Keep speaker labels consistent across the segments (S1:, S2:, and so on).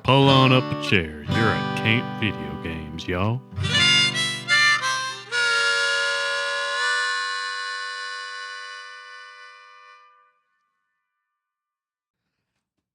S1: Pull on up a chair. You're at Camp Video Games, y'all.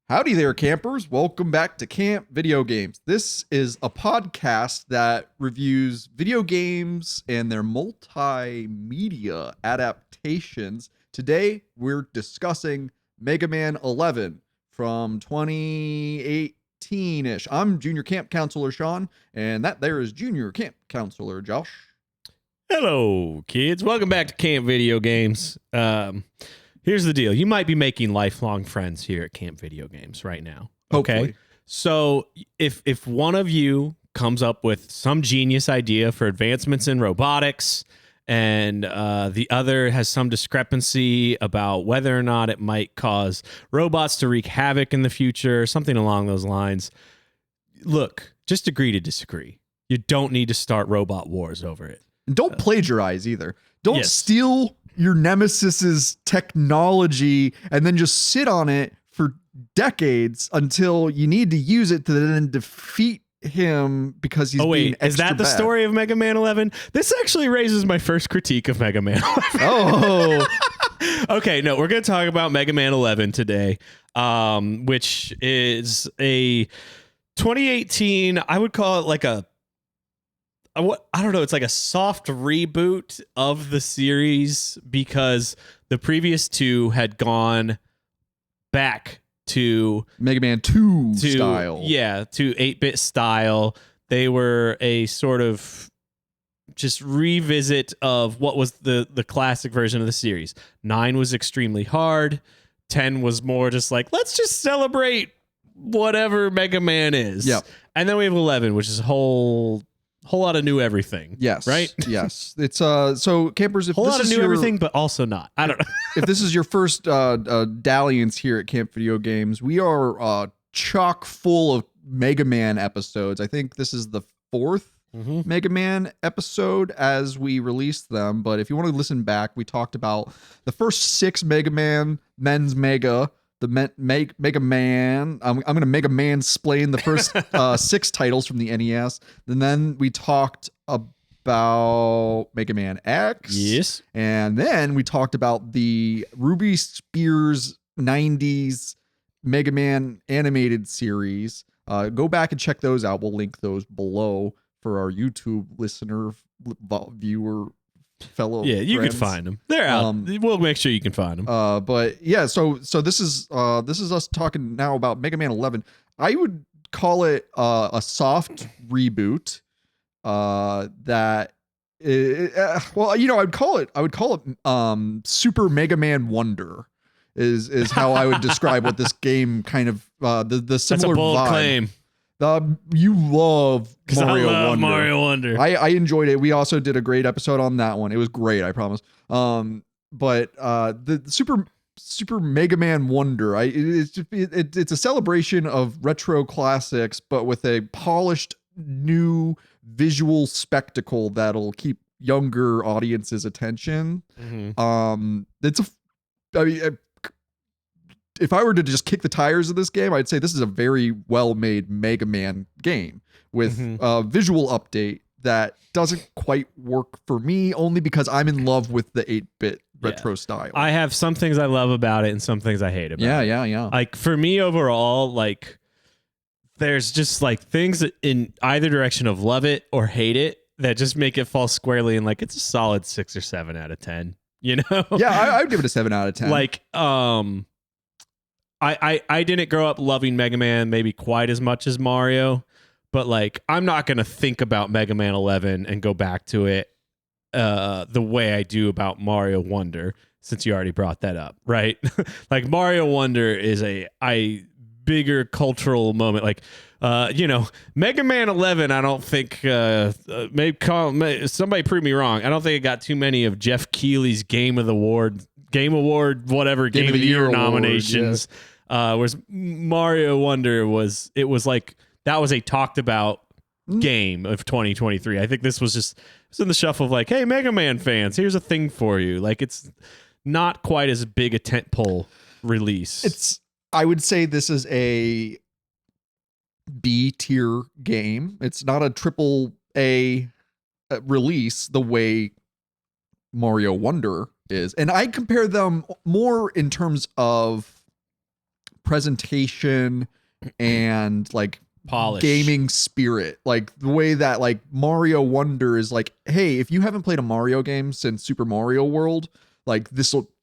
S2: Howdy there, campers. Welcome back to Camp Video Games. This is a podcast that reviews video games and their multimedia adaptations. Today, we're discussing Mega Man 11 from 2018-ish. I'm Junior Camp Counselor Sean, and that there is Junior Camp Counselor Josh.
S3: Hello, kids. Welcome back to Camp Video Games. Here's the deal. You might be making lifelong friends here at Camp Video Games right now. Okay.
S2: Hopefully.
S3: So if one of you comes up with some genius idea for advancements in robotics and the other has some discrepancy about whether or not it might cause robots to wreak havoc in the future, something along those lines, look, just agree to disagree. You don't need to start robot wars over it.
S2: And don't plagiarize either. Don't
S3: Yes.
S2: steal your nemesis's technology and then just sit on it for decades until you need to use it to then defeat him because he's being extra
S3: is that the
S2: bad.
S3: story of Mega Man 11? This actually raises my first critique of Mega Man 11.
S2: Oh,
S3: Okay, no, we're going to talk about Mega Man 11 today, which is a 2018, I would call it like I don't know, it's like a soft reboot of the series because the previous two had gone back to
S2: Mega Man 2 style.
S3: Yeah, to 8-bit style. They were a sort of just revisit of what was the classic version of the series. 9 was extremely hard. 10 was more just like, let's just celebrate whatever Mega Man is.
S2: Yep.
S3: And then we have 11, which is a whole lot of new everything.
S2: Yes.
S3: Right?
S2: Yes. It's so campers, if
S3: Whole
S2: this
S3: lot of
S2: is
S3: new
S2: your,
S3: everything, but also not. I don't know.
S2: if this is your first dalliance here at Camp Video Games, we are chock full of Mega Man episodes. I think this is the 4th Mega Man episode as we released them. But if you want to listen back, we talked about the first 6 Mega Man, Men's Mega, the Mega Man. I'm going to Mega Man splain the first 6 titles from the NES. And then we talked about Mega Man X.
S3: Yes.
S2: And then we talked about the Ruby Spears 90s Mega Man animated series. Go back and check those out. We'll link those below for our YouTube listener, viewer, fellow.
S3: Yeah, you
S2: friends.
S3: can find them. They're out. We'll make sure you can find them.
S2: But yeah, so this is us talking now about Mega Man 11. I would call it a soft reboot. That well, you know, I would call it Super Mega Man Wonder is how I would describe what this game kind of the similar
S3: That's a bold
S2: vibe.
S3: claim.
S2: You love Mario
S3: I love
S2: Wonder.
S3: Mario Wonder.
S2: I enjoyed it. We also did a great episode on that one. It was great, I promise. But the Super Mega Man Wonder, it's a celebration of retro classics, but with a polished new visual spectacle that'll keep younger audiences' attention. If I were to just kick the tires of this game, I'd say this is a very well-made Mega Man game with a visual update that doesn't quite work for me, only because I'm in love with the 8-bit retro style.
S3: I have some things I love about it and some things I hate about it.
S2: Yeah.
S3: Like for me overall, like there's just like things in either direction of love it or hate it that just make it fall squarely in like it's a solid 6 or 7 out of 10. You know?
S2: Yeah, I'd give it a 7 out of 10.
S3: Like I didn't grow up loving Mega Man maybe quite as much as Mario, but like I'm not gonna think about Mega Man 11 and go back to it the way I do about Mario Wonder, since you already brought that up, right? Like Mario Wonder is a bigger cultural moment. Like Mega Man 11, I don't think somebody prove me wrong. I don't think it got too many of Jeff Keighley's Game of the Year nominations.
S2: Yeah.
S3: Whereas Mario Wonder was like that was a talked about game of 2023. I think this was just in the shuffle of like, hey, Mega Man fans, here's a thing for you. Like it's not quite as big a tentpole release.
S2: I would say this is a B tier game. It's not a triple A release the way Mario Wonder is. And I compare them more in terms of presentation and like
S3: Polish
S2: gaming spirit, like the way that like Mario Wonder is like, hey, if you haven't played a Mario game since Super Mario World, like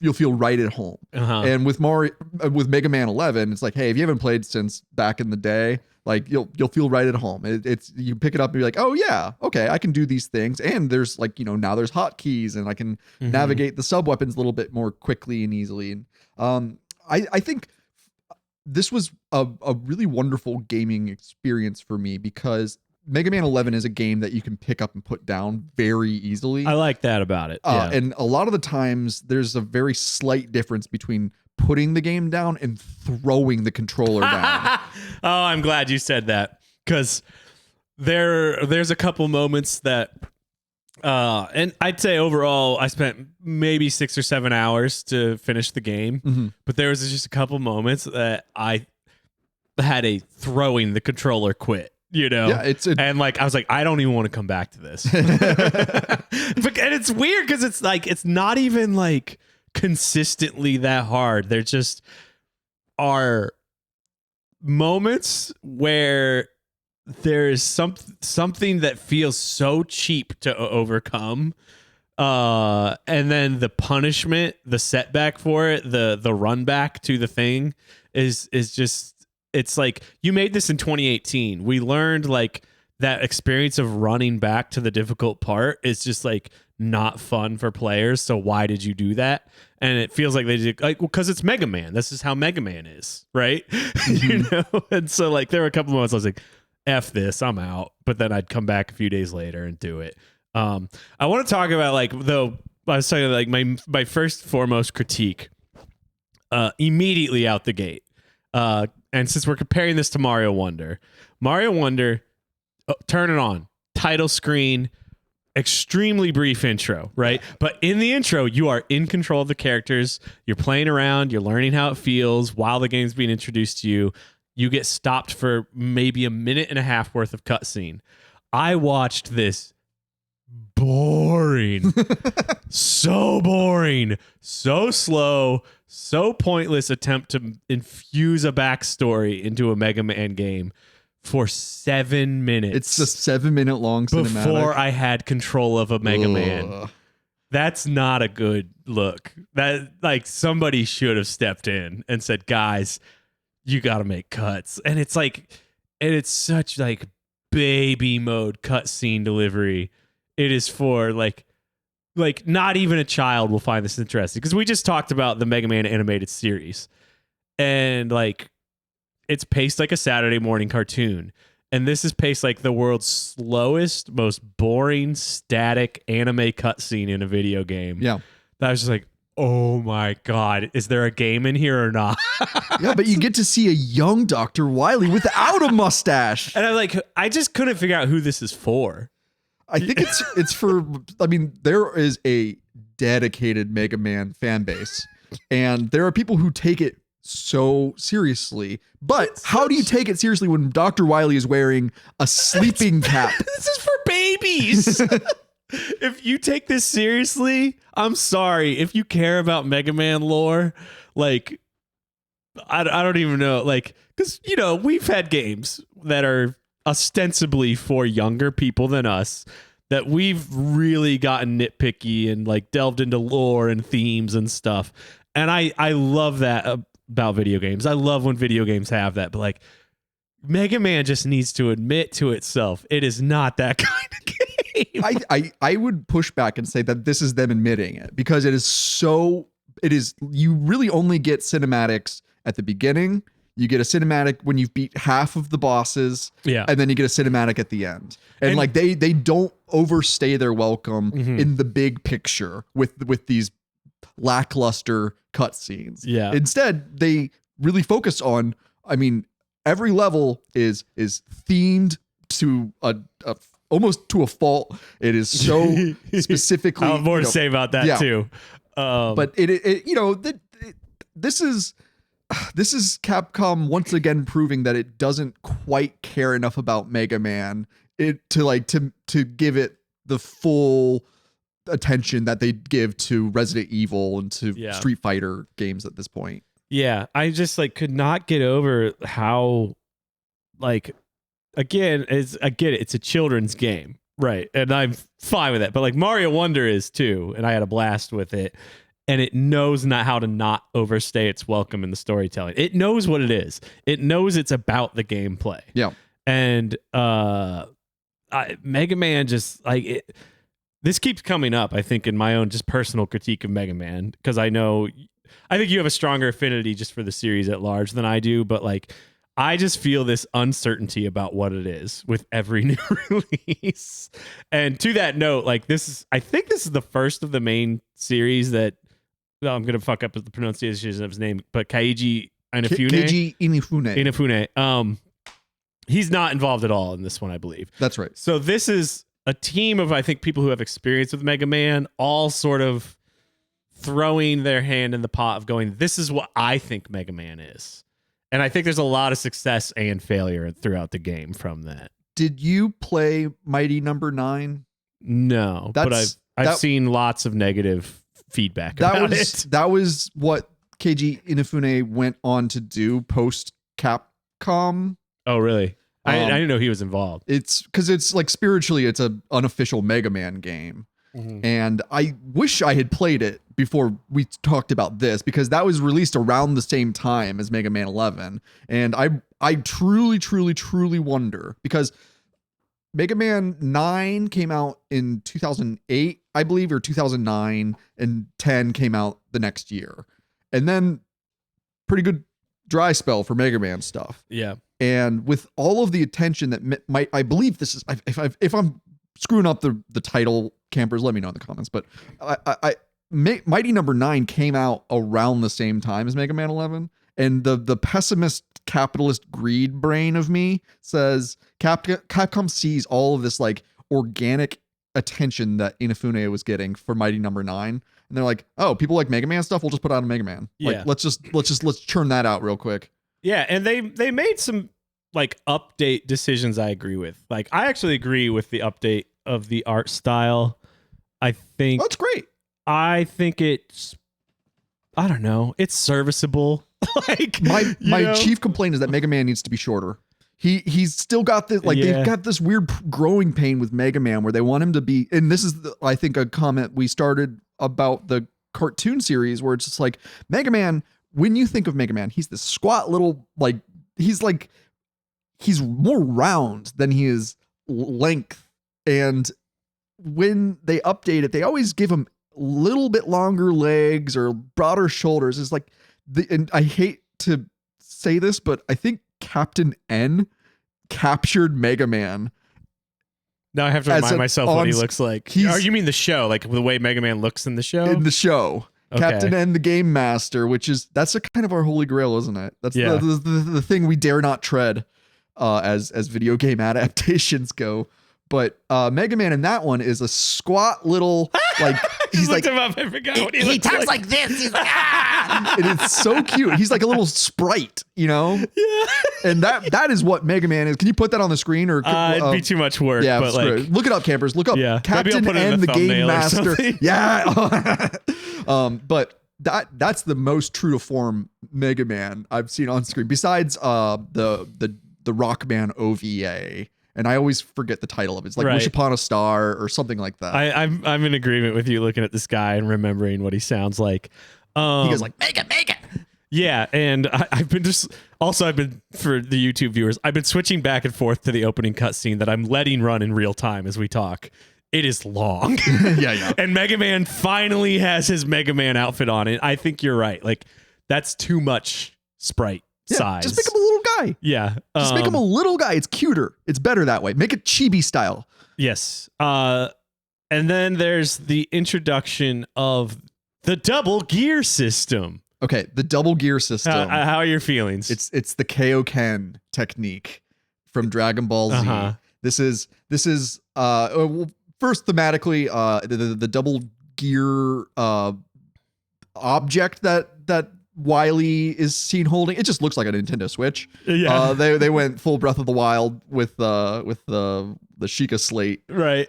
S2: you'll feel right at home. And with Mega Man 11, it's like, hey, if you haven't played since back in the day, like you'll feel right at home. It's you pick it up and be like, oh yeah, okay, I can do these things. And there's like, now there's hotkeys and I can navigate the sub weapons a little bit more quickly and easily. And I think this was a really wonderful gaming experience for me because Mega Man 11 is a game that you can pick up and put down very easily.
S3: I like that about it. Yeah.
S2: And a lot of the times there's a very slight difference between putting the game down and throwing the controller down.
S3: Oh, I'm glad you said that because there's a couple moments that and I'd say overall I spent maybe 6 or 7 hours to finish the game, but there was just a couple moments that I had a throwing the controller quit.
S2: Yeah,
S3: and like I was like, I don't even want to come back to this. And it's weird because it's like it's not even like consistently that hard. There just are moments where there is something that feels so cheap to overcome, and then the punishment, the setback for it, the run back to the thing is just. It's like you made this in 2018. We learned like that experience of running back to the difficult part is just like not fun for players. So why did you do that? And it feels like they did like, well, because it's Mega Man. This is how Mega Man is, right? And so like there were a couple moments I was like, F this, I'm out. But then I'd come back a few days later and do it. I want to talk about like though I was talking like my first foremost critique immediately out the gate. And since we're comparing this to Mario Wonder, turn it on, title screen, extremely brief intro, right? But in the intro, you are in control of the characters. You're playing around. You're learning how it feels while the game's being introduced to you. You get stopped for maybe a minute and a half worth of cutscene. I watched this boring, so boring, so slow, so pointless attempt to infuse a backstory into a Mega Man game for 7 minutes.
S2: It's a 7-minute long cinematic.
S3: Before I had control of a Mega Man. That's not a good look. That like somebody should have stepped in and said, guys, you got to make cuts. And it's like, and it's such like baby mode cutscene delivery. It is for like not even a child will find this interesting because we just talked about the Mega Man animated series and like it's paced like a Saturday morning cartoon. And this is paced like the world's slowest, most boring, static anime cutscene in a video game.
S2: Yeah.
S3: That was just like, oh my God, is there a game in here or not?
S2: Yeah, but you get to see a young Dr. Wily without a mustache.
S3: And I just couldn't figure out who this is for.
S2: I think it's for, I mean, there is a dedicated Mega Man fan base, and there are people who take it so seriously. But how do you take it seriously when Dr. Wily is wearing a sleeping cap?
S3: This is for babies. If you take this seriously, I'm sorry. If you care about Mega Man lore, like, I don't even know, like, because, we've had games that are ostensibly for younger people than us that we've really gotten nitpicky and like delved into lore and themes and stuff. And I love that about video games. I love when video games have that, but like Mega Man just needs to admit to itself, it is not that kind of game.
S2: I would push back and say that this is them admitting it because you really only get cinematics at the beginning. You get a cinematic when you've beat half of the bosses, and then you get a cinematic at the end. And like they don't overstay their welcome in the big picture with these lackluster cutscenes.
S3: Yeah.
S2: Instead, they really focus on. I mean, every level is themed to a almost to a fault. It is so specifically.
S3: I have more to say about that too.
S2: But this is this is Capcom once again proving that it doesn't quite care enough about Mega Man to give it the full attention that they give to Resident Evil and to Street Fighter games at this point.
S3: Yeah, I just like could not get over how, like, again, I get it, it's a children's game, right? And I'm fine with it. But like Mario Wonder is too, and I had a blast with it. And it knows not how to not overstay its welcome in the storytelling. It knows what it is. It knows it's about the gameplay.
S2: Yeah.
S3: And Mega Man just like it. This keeps coming up, I think, in my own just personal critique of Mega Man, because I think you have a stronger affinity just for the series at large than I do, but like I just feel this uncertainty about what it is with every new release. And to that note, like I think this is the first of the main series that, well, I'm gonna fuck up the pronunciation of his name, but Keiji Inafune.
S2: Keiji Inafune.
S3: He's not involved at all in this one, I believe.
S2: That's right.
S3: So this is a team of, I think, people who have experience with Mega Man, all sort of throwing their hand in the pot of going, this is what I think Mega Man is. And I think there's a lot of success and failure throughout the game from that.
S2: Did you play Mighty Number 9?
S3: No, but I've seen lots of negative feedback about it.
S2: That was what Keiji Inafune went on to do post Capcom.
S3: Oh, really? I didn't know he was involved.
S2: It's because it's like spiritually, it's an unofficial Mega Man game. Mm-hmm. And I wish I had played it before we talked about this, because that was released around the same time as Mega Man 11. And I truly, truly, truly wonder, because Mega Man 9 came out in 2008, I believe, or 2009, and 10 came out the next year. And then pretty good dry spell for Mega Man stuff.
S3: Yeah.
S2: And with all of the attention that I believe this is, if I'm screwing up the title, campers, let me know in the comments. But Mighty Number 9 came out around the same time as Mega Man 11. And the pessimist capitalist greed brain of me says Capcom sees all of this like organic attention that Inafune was getting for Mighty Number 9, and they're like, oh, people like Mega Man stuff, we'll just put out a Mega Man.
S3: Yeah.
S2: Like, let's churn that out real quick.
S3: Yeah, and they made some like update decisions I agree with. Like I actually agree with the update of the art style. I think
S2: that's great.
S3: I think it's, I don't know, it's serviceable. Like
S2: my chief complaint is that Mega Man needs to be shorter. He's still got this, like, they've got this weird growing pain with Mega Man where they want him to be, and this is I think a comment we started about the cartoon series, where it's just like, Mega Man, when you think of Mega Man, he's this squat little, like he's more round than he is length. And when they update it, they always give him a little bit longer legs or broader shoulders. It's like, and I hate to say this, but I think Captain N captured Mega Man.
S3: Now I have to remind myself what he looks like. Oh, you mean the show, like the way Mega Man looks in the show?
S2: In the show.
S3: Okay.
S2: Captain N, the Game Master, that's a kind of our holy grail, isn't it? That's the thing we dare not tread as video game adaptations go. But Mega Man in that one is a squat little, like, he's like,
S3: him up, I forgot what he
S4: talks like this. He's like, ah!
S2: And it's so cute. He's like a little sprite, you know?
S3: Yeah.
S2: And that is what Mega Man is. Can you put that on the screen? Or
S3: it'd be too much work.
S2: Yeah,
S3: but like,
S2: look it up, campers. Look up Captain N, the Game Master. Yeah. But that's the most true to form Mega Man I've seen on screen, besides the Rockman OVA. And I always forget the title of it. It's like Wish Upon a Star or something like that.
S3: I'm in agreement with you looking at this guy and remembering what he sounds like.
S2: He goes like, Mega.
S3: Yeah, and I've been for the YouTube viewers, I've been switching back and forth to the opening cutscene that I'm letting run in real time as we talk. It is long.
S2: Yeah.
S3: And Mega Man finally has his Mega Man outfit on. And I think you're right. Like, that's too much sprite size.
S2: Just make him a little guy.
S3: Yeah.
S2: Just make him a little guy. It's cuter. It's better that way. Make it chibi style.
S3: Yes. And then there's the introduction of the double gear system.
S2: Okay, the double gear system.
S3: How are your feelings?
S2: It's the Kaioken technique from Dragon Ball Z.
S3: Uh-huh.
S2: This is first thematically the double gear object that Wily is seen holding. It just looks like a Nintendo Switch.
S3: Yeah.
S2: They went full Breath of the Wild with the Sheikah slate.
S3: Right.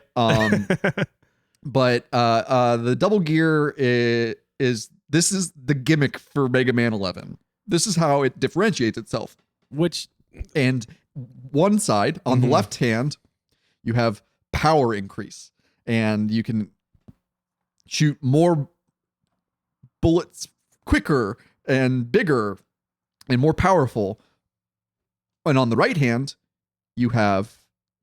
S2: But the double gear is the gimmick for Mega Man 11. This is how it differentiates itself. And one side on the left hand, you have power increase, and you can shoot more bullets quicker and bigger and more powerful. And on the right hand, you have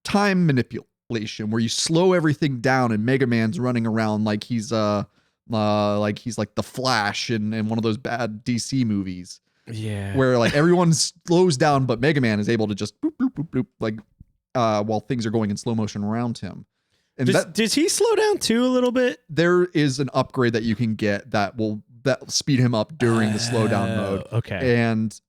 S2: time manipulation, where you slow everything down, and Mega Man's running around like he's like the Flash in one of those bad DC movies.
S3: Yeah.
S2: Where like everyone slows down, but Mega Man is able to just boop, boop, boop, boop, like while things are going in slow motion around him. And
S3: does he slow down too a little bit?
S2: There is an upgrade that you can get that will speed him up during the slowdown mode.
S3: Okay.
S2: And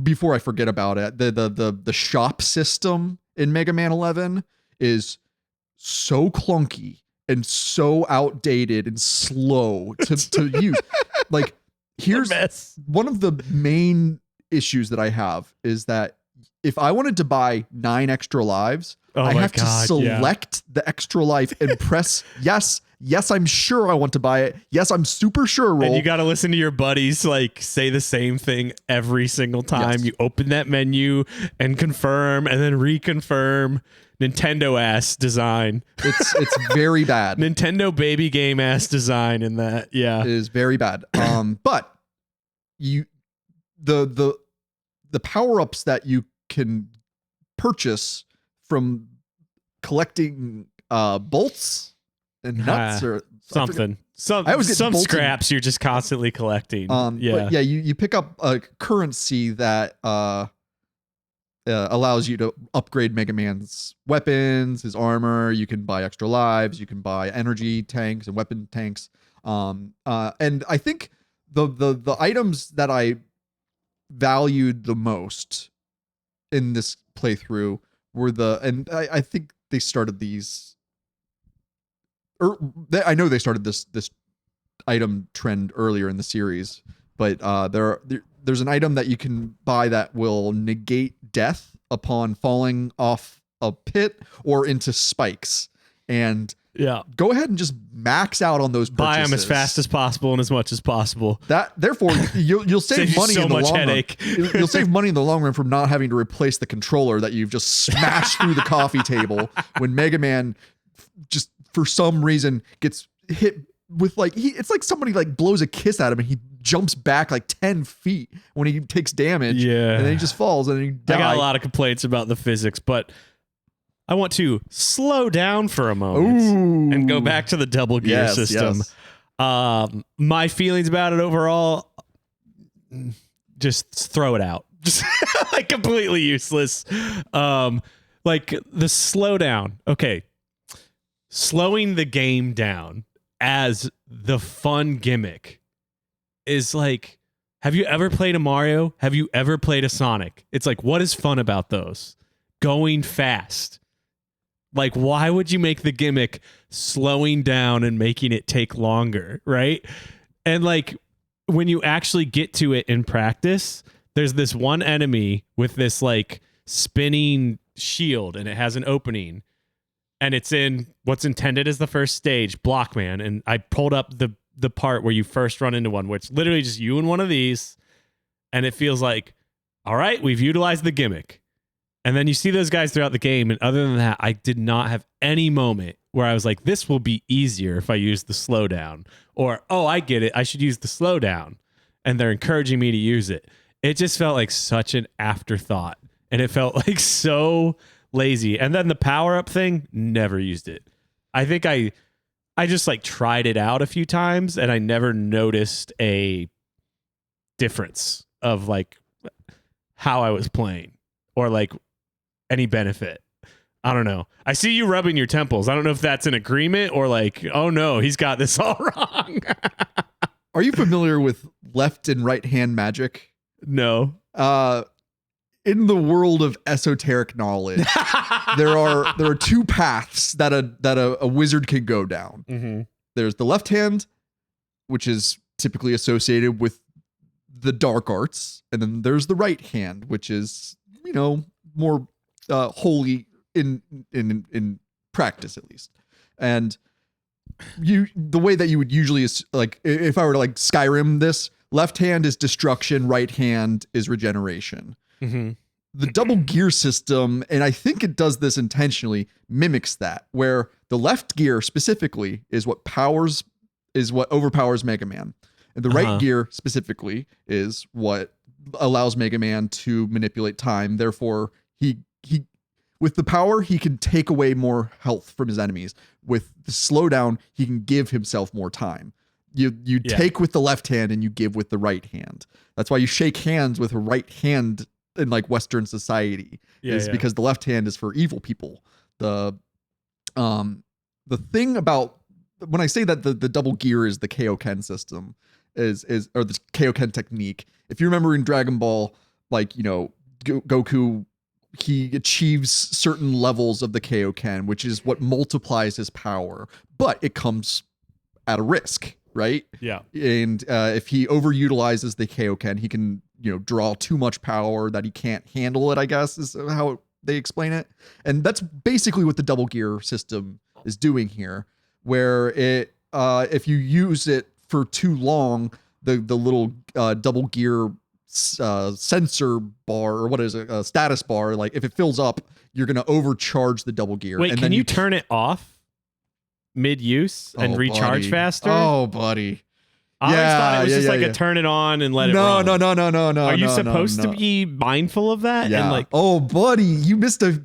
S2: before I forget about it, the shop system in Mega Man 11 is so clunky and so outdated and slow to use. Like, here's one of the main issues that I have is that if I wanted to buy 9 extra lives, I have to select the extra life and press yes. Yes, I'm sure I want to buy it. Yes, I'm super sure. Roll.
S3: And you got to listen to your buddies like say the same thing every single time. You open that menu and confirm and then reconfirm. Nintendo ass design.
S2: It's very bad.
S3: Nintendo baby game ass design in that. Yeah.
S2: It is very bad. But the power-ups that you can purchase from collecting bolts and nuts or
S3: something. Some scraps you're just constantly collecting.
S2: But yeah, you pick up a currency that allows you to upgrade Mega Man's weapons, his armor. You can buy extra lives. You can buy energy tanks and weapon tanks. And I think the items that I valued the most in this playthrough were I think they started these, I know they started this item trend earlier in the series, but there's an item that you can buy that will negate death upon falling off a pit or into spikes. And go ahead and just max out on those purchases.
S3: Buy them as fast as possible and as much as possible.
S2: Therefore, you'll save money in the long run. You'll save money in the long run from not having to replace the controller that you've just smashed through the coffee table when Mega Man just for some reason gets hit with it's like somebody like blows a kiss at him and he jumps back like 10 feet when he takes damage.
S3: Yeah.
S2: And then he just falls and then he dies.
S3: I got a lot of complaints about the physics, but I want to slow down for a moment and go back to the double gear system. Yes. My feelings about it overall, just throw it out. Just like completely useless. Like the slowdown. Okay. Slowing the game down as the fun gimmick is like, have you ever played a Mario? Have you ever played a Sonic? It's like, what is fun about those? Going fast. Like, why would you make the gimmick slowing down and making it take longer, right? And like, when you actually get to it in practice, there's this one enemy with this like spinning shield and it has an opening. And it's in what's intended as the first stage, Blockman. And I pulled up the part where you first run into one, where it's literally just you and one of these. And it feels like, all right, we've utilized the gimmick. And then you see those guys throughout the game. And other than that, I did not have any moment where I was like, this will be easier if I use the slowdown. Or, oh, I get it. I should use the slowdown. And they're encouraging me to use it. It just felt like such an afterthought. And it felt like so lazy. And then the power up thing, never used it. I think I just like tried it out a few times and I never noticed a difference of like how I was playing or like any benefit. I don't know. I see you rubbing your temples. I don't know if that's an agreement or like, oh no, he's got this all wrong.
S2: Are you familiar with left and right hand magic?
S3: No.
S2: In the world of esoteric knowledge, there are two paths that a wizard can go down. Mm-hmm. There's the left hand, which is typically associated with the dark arts, and then there's the right hand, which is, you know, more holy in practice at least. And the way that you would usually, like, if I were to like Skyrim this, left hand is destruction, right hand is regeneration.
S3: Mm-hmm.
S2: The double gear system, and I think it does this intentionally, mimics that, where the left gear specifically is what overpowers Mega Man. And the right gear specifically is what allows Mega Man to manipulate time. Therefore, he with the power, he can take away more health from his enemies. With the slowdown, he can give himself more time. You take with the left hand and you give with the right hand. That's why you shake hands with a right hand in like Western society, because the left hand is for evil people. The thing about when I say that the double gear is the Kaioken system is or the Kaioken technique. If you remember in Dragon Ball, like, you know, Goku, he achieves certain levels of the Kaioken, which is what multiplies his power, but it comes at a risk, right?
S3: Yeah.
S2: And if he overutilizes the Kaioken, he can, you know, draw too much power that he can't handle it, I guess is how they explain it. And that's basically what the double gear system is doing here, where it if you use it for too long, the little double gear sensor bar, or what is it, a status bar, like if it fills up, you're going to overcharge the double gear.
S3: Wait,
S2: and
S3: can
S2: then
S3: you turn it off mid-use and recharge
S2: buddy.
S3: faster?
S2: Oh, buddy.
S3: I always thought it was just like a turn it on and let it run.
S2: No.
S3: Are you supposed to be mindful of that?
S2: Yeah.
S3: And like,
S2: oh, buddy, you missed like,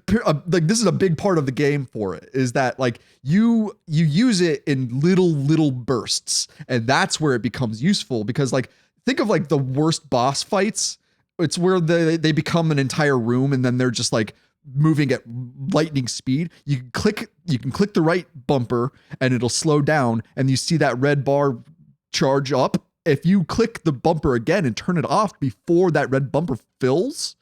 S2: this is a big part of the game for it, is that like you use it in little bursts, and that's where it becomes useful. Because like, think of like the worst boss fights. It's where they become an entire room, and then they're just like moving at lightning speed. You can click the right bumper and it'll slow down, and you see that red bar charge up. If you click the bumper again and turn it off before that red bumper fills,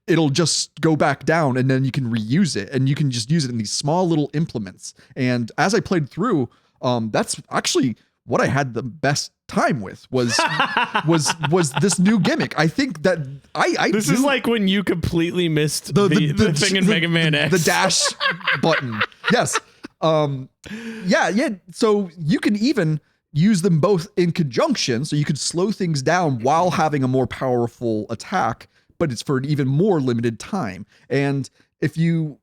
S2: it'll just go back down, and then you can reuse it, and you can just use it in these small little implements. And as I played through, that's actually what I had the best time with was this new gimmick. I think that
S3: this is like when you completely missed the thing in Mega Man X,
S2: the dash button. Yes. Yeah. So you can even use them both in conjunction, so you could slow things down while having a more powerful attack, but it's for an even more limited time. And if you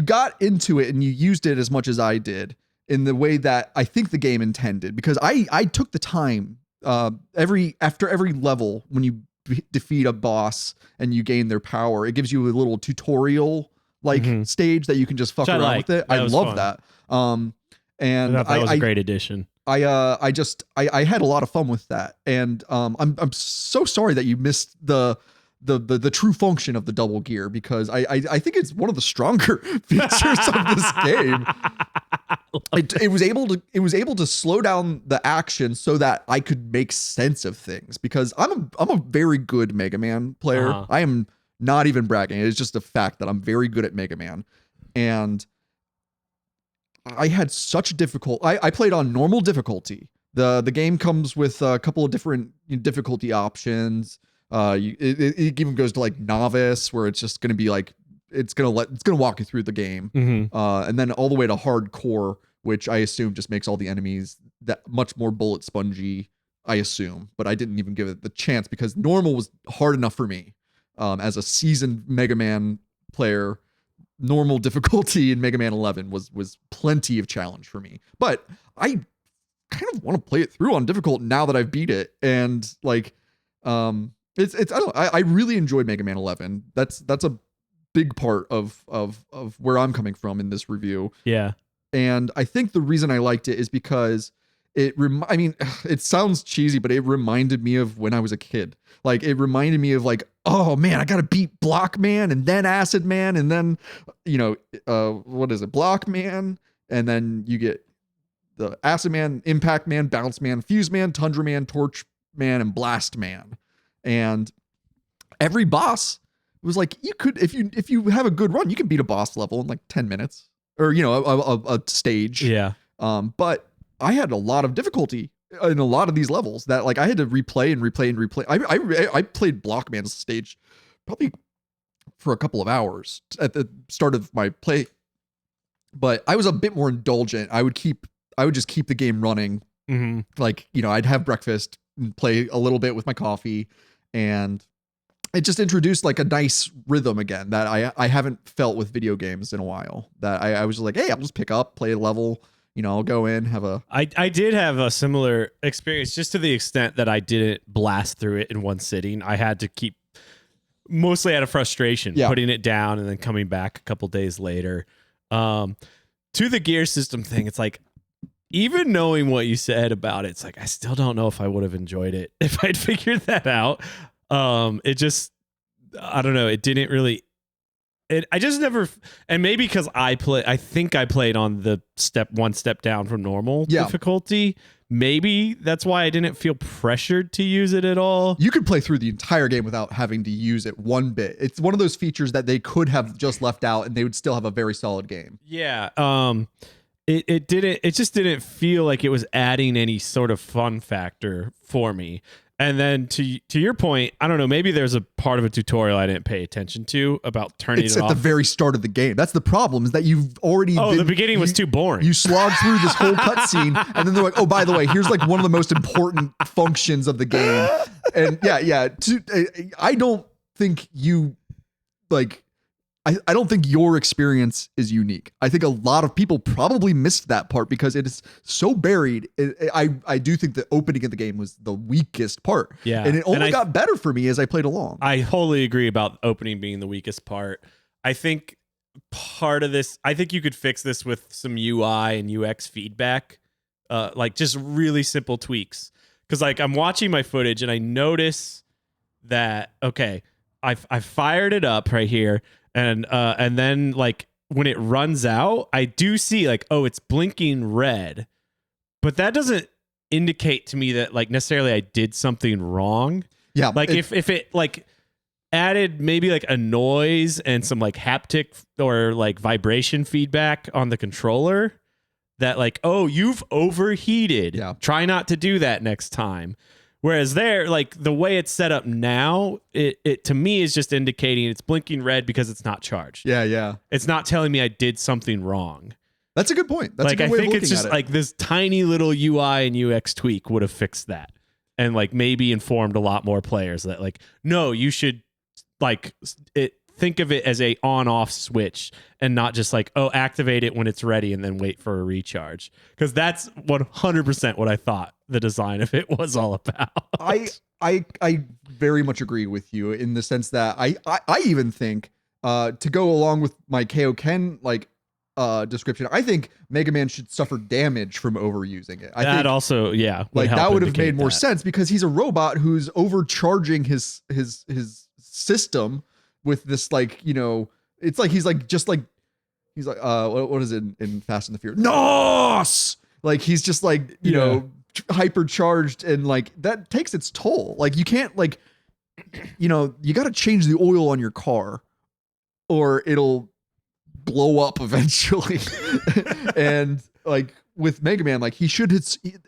S2: got into it and you used it as much as I did, in the way that I think the game intended, because I took the time after every level, when you defeat a boss and you gain their power, it gives you a little tutorial stage that you can just fuck around with it. I love that. And
S3: I thought that was a great addition.
S2: I had a lot of fun with that, and I'm so sorry that you missed the true function of the double gear, because I think it's one of the stronger features of this game. It was able to slow down the action so that I could make sense of things, because I'm a very good Mega Man player. I am not even bragging. It's just a fact that I'm very good at Mega Man, and I had such difficult. I played on normal difficulty. The game comes with a couple of different difficulty options. It even goes to like novice, where it's just going to be like it's going to walk you through the game, and then all the way to hardcore, which I assume just makes all the enemies that much more bullet spongy. I assume, but I didn't even give it the chance, because normal was hard enough for me as a seasoned Mega Man player. Normal difficulty in Mega Man 11 was plenty of challenge for me, but I kind of want to play it through on difficult now that I've beat it. And like, I really enjoyed Mega Man 11. That's a big part of where I'm coming from in this review.
S3: Yeah.
S2: And I think the reason I liked it is because it sounds cheesy, but it reminded me of when I was a kid. Like, it reminded me of like, oh man, I got to beat Block Man, and then Acid Man, and then, what is it? Block Man. And then you get the Acid Man, Impact Man, Bounce Man, Fuse Man, Tundra Man, Torch Man, and Blast Man. And every boss was like, you could, if you have a good run, you can beat a boss level in like 10 minutes, or, a stage.
S3: Yeah.
S2: But I had a lot of difficulty in a lot of these levels that like I had to replay and replay and replay. I played Blockman's stage probably for a couple of hours at the start of my play, but I was a bit more indulgent. I would just keep the game running. Like, you know, I'd have breakfast and play a little bit with my coffee, and it just introduced like a nice rhythm again that I haven't felt with video games in a while. That I was just like, hey, I'll just pick up, play a level. You know, I'll go in, have a...
S3: I did have a similar experience, just to the extent that I didn't blast through it in one sitting. I had to keep, mostly out of frustration, putting it down and then coming back a couple days later. To the gear system thing, it's like, even knowing what you said about it, it's like, I still don't know if I would have enjoyed it if I'd figured that out. It just, I don't know, it didn't really... I just never, and maybe because I think I played on the one step down from normal difficulty. Maybe that's why I didn't feel pressured to use it at all.
S2: You could play through the entire game without having to use it one bit. It's one of those features that they could have just left out and they would still have a very solid game.
S3: Yeah. It just didn't feel like it was adding any sort of fun factor for me. And then to your point, I don't know, maybe there's a part of a tutorial I didn't pay attention to about turning it off.
S2: It's at the very start of the game. That's the problem, is that you've already...
S3: the beginning was too boring.
S2: You slog through this whole cutscene, and then they're like, oh, by the way, here's like one of the most important functions of the game. And I don't think you, like... I don't think your experience is unique. I think a lot of people probably missed that part because it is so buried. I do think the opening of the game was the weakest part.
S3: Yeah.
S2: And it only got better for me as I played along.
S3: I wholly agree about opening being the weakest part. I think part of this, I think you could fix this with some UI and UX feedback, like just really simple tweaks. Because like I'm watching my footage and I notice that, okay, I fired it up right here. And then like when it runs out, I do see like, oh, it's blinking red, but that doesn't indicate to me that like necessarily I did something wrong.
S2: Yeah.
S3: Like if it like added maybe like a noise and some like haptic or like vibration feedback on the controller that like, oh, you've overheated.
S2: Yeah.
S3: Try not to do that next time. Whereas there, like the way it's set up now, it to me is just indicating it's blinking red because it's not charged.
S2: Yeah.
S3: It's not telling me I did something wrong.
S2: That's a good point. That's
S3: like
S2: a good way
S3: I think
S2: of looking
S3: it's just
S2: at it.
S3: like this tiny little UI and UX tweak would have fixed that, and like maybe informed a lot more players that like, no, you should like think of it as a on-off switch and not just like, oh, activate it when it's ready and then wait for a recharge. Because that's 100% what I thought the design of it was all about.
S2: I very much agree with you in the sense that I even think to go along with my Kaioken like description, I think Mega Man should suffer damage from overusing it. I think
S3: also, yeah,
S2: like that would have made more sense because he's a robot who's overcharging his system with this, like, you know, it's like he's like what is it in Fast and the Furious? NOS! Like he's just like, you know, hypercharged, and like that takes its toll. Like you can't, like, you know, you got to change the oil on your car or it'll blow up eventually. And like with Mega Man, like he should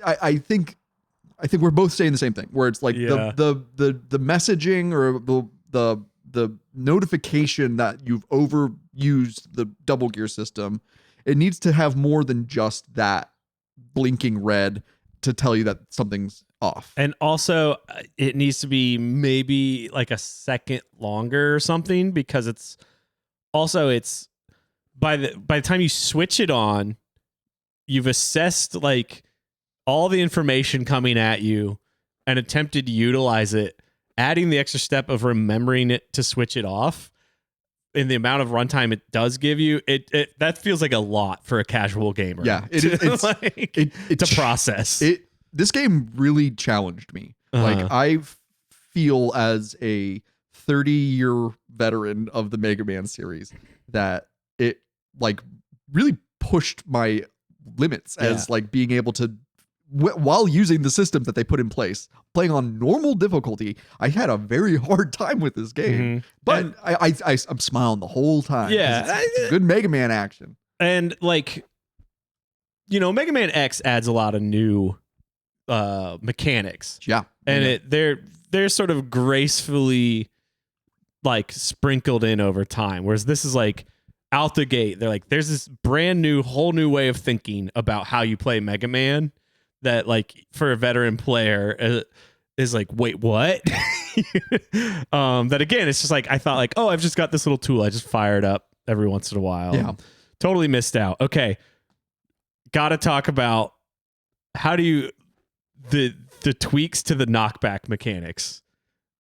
S2: I think we're both saying the same thing, where it's like the messaging or the notification that you've overused the double gear system, it needs to have more than just that blinking red to tell you that something's off.
S3: And also it needs to be maybe like a second longer or something, because it's by the time you switch it on, you've assessed like all the information coming at you and attempted to utilize it. Adding the extra step of remembering it to switch it off in the amount of runtime it does give you, it that feels like a lot for a casual gamer.
S2: Yeah,
S3: it's a process.
S2: This game really challenged me. Like I feel as a 30-year veteran of the Mega Man series that it like really pushed my limits as like being able to, while using the systems that they put in place, playing on normal difficulty, I had a very hard time with this game. But I'm smiling the whole time.
S3: Yeah,
S2: it's good Mega Man action.
S3: And like, you know, Mega Man X adds a lot of new mechanics.
S2: Yeah.
S3: And they're sort of gracefully like sprinkled in over time. Whereas this is like out the gate. They're like, there's this brand new, whole new way of thinking about how you play Mega Man that like for a veteran player is like, wait, what? That again, it's just like, I thought like, oh, I've just got this little tool. I just fire it up every once in a while.
S2: Yeah.
S3: Totally missed out. Okay. Got to talk about how do you, the tweaks to the knockback mechanics.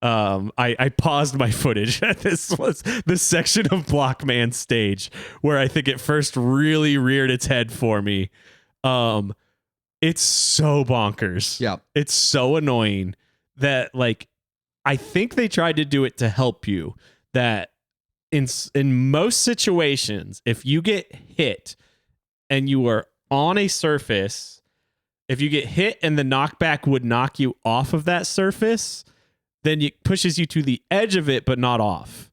S3: I paused my footage at this section of Blockman stage where I think it first really reared its head for me. It's so bonkers.
S2: Yeah.
S3: It's so annoying that like I think they tried to do it to help you, that in most situations if you get hit and you are on a surface, if you get hit and the knockback would knock you off of that surface, then it pushes you to the edge of it, but not off.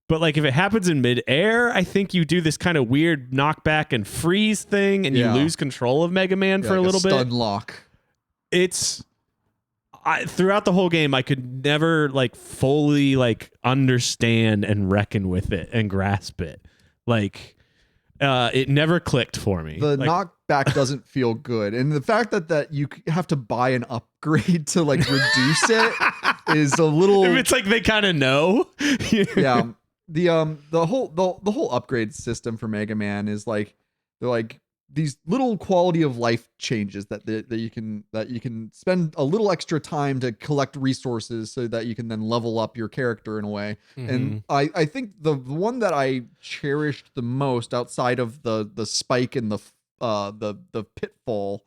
S3: But like if it happens in midair, I think you do this kind of weird knockback and freeze thing, and you lose control of Mega Man for
S2: like
S3: a little bit.
S2: Stun lock.
S3: Throughout the whole game, I could never like fully like understand and reckon with it and grasp it. Like it never clicked for me.
S2: The
S3: like,
S2: knockback doesn't feel good, and the fact that you have to buy an upgrade to like reduce it is a little.
S3: It's like they kind of know.
S2: Yeah, the whole upgrade system for Mega Man is like they're like these little quality of life changes that you can spend a little extra time to collect resources so that you can then level up your character in a way.
S3: Mm-hmm.
S2: And I think the one that I cherished the most outside of the spike and the pitfall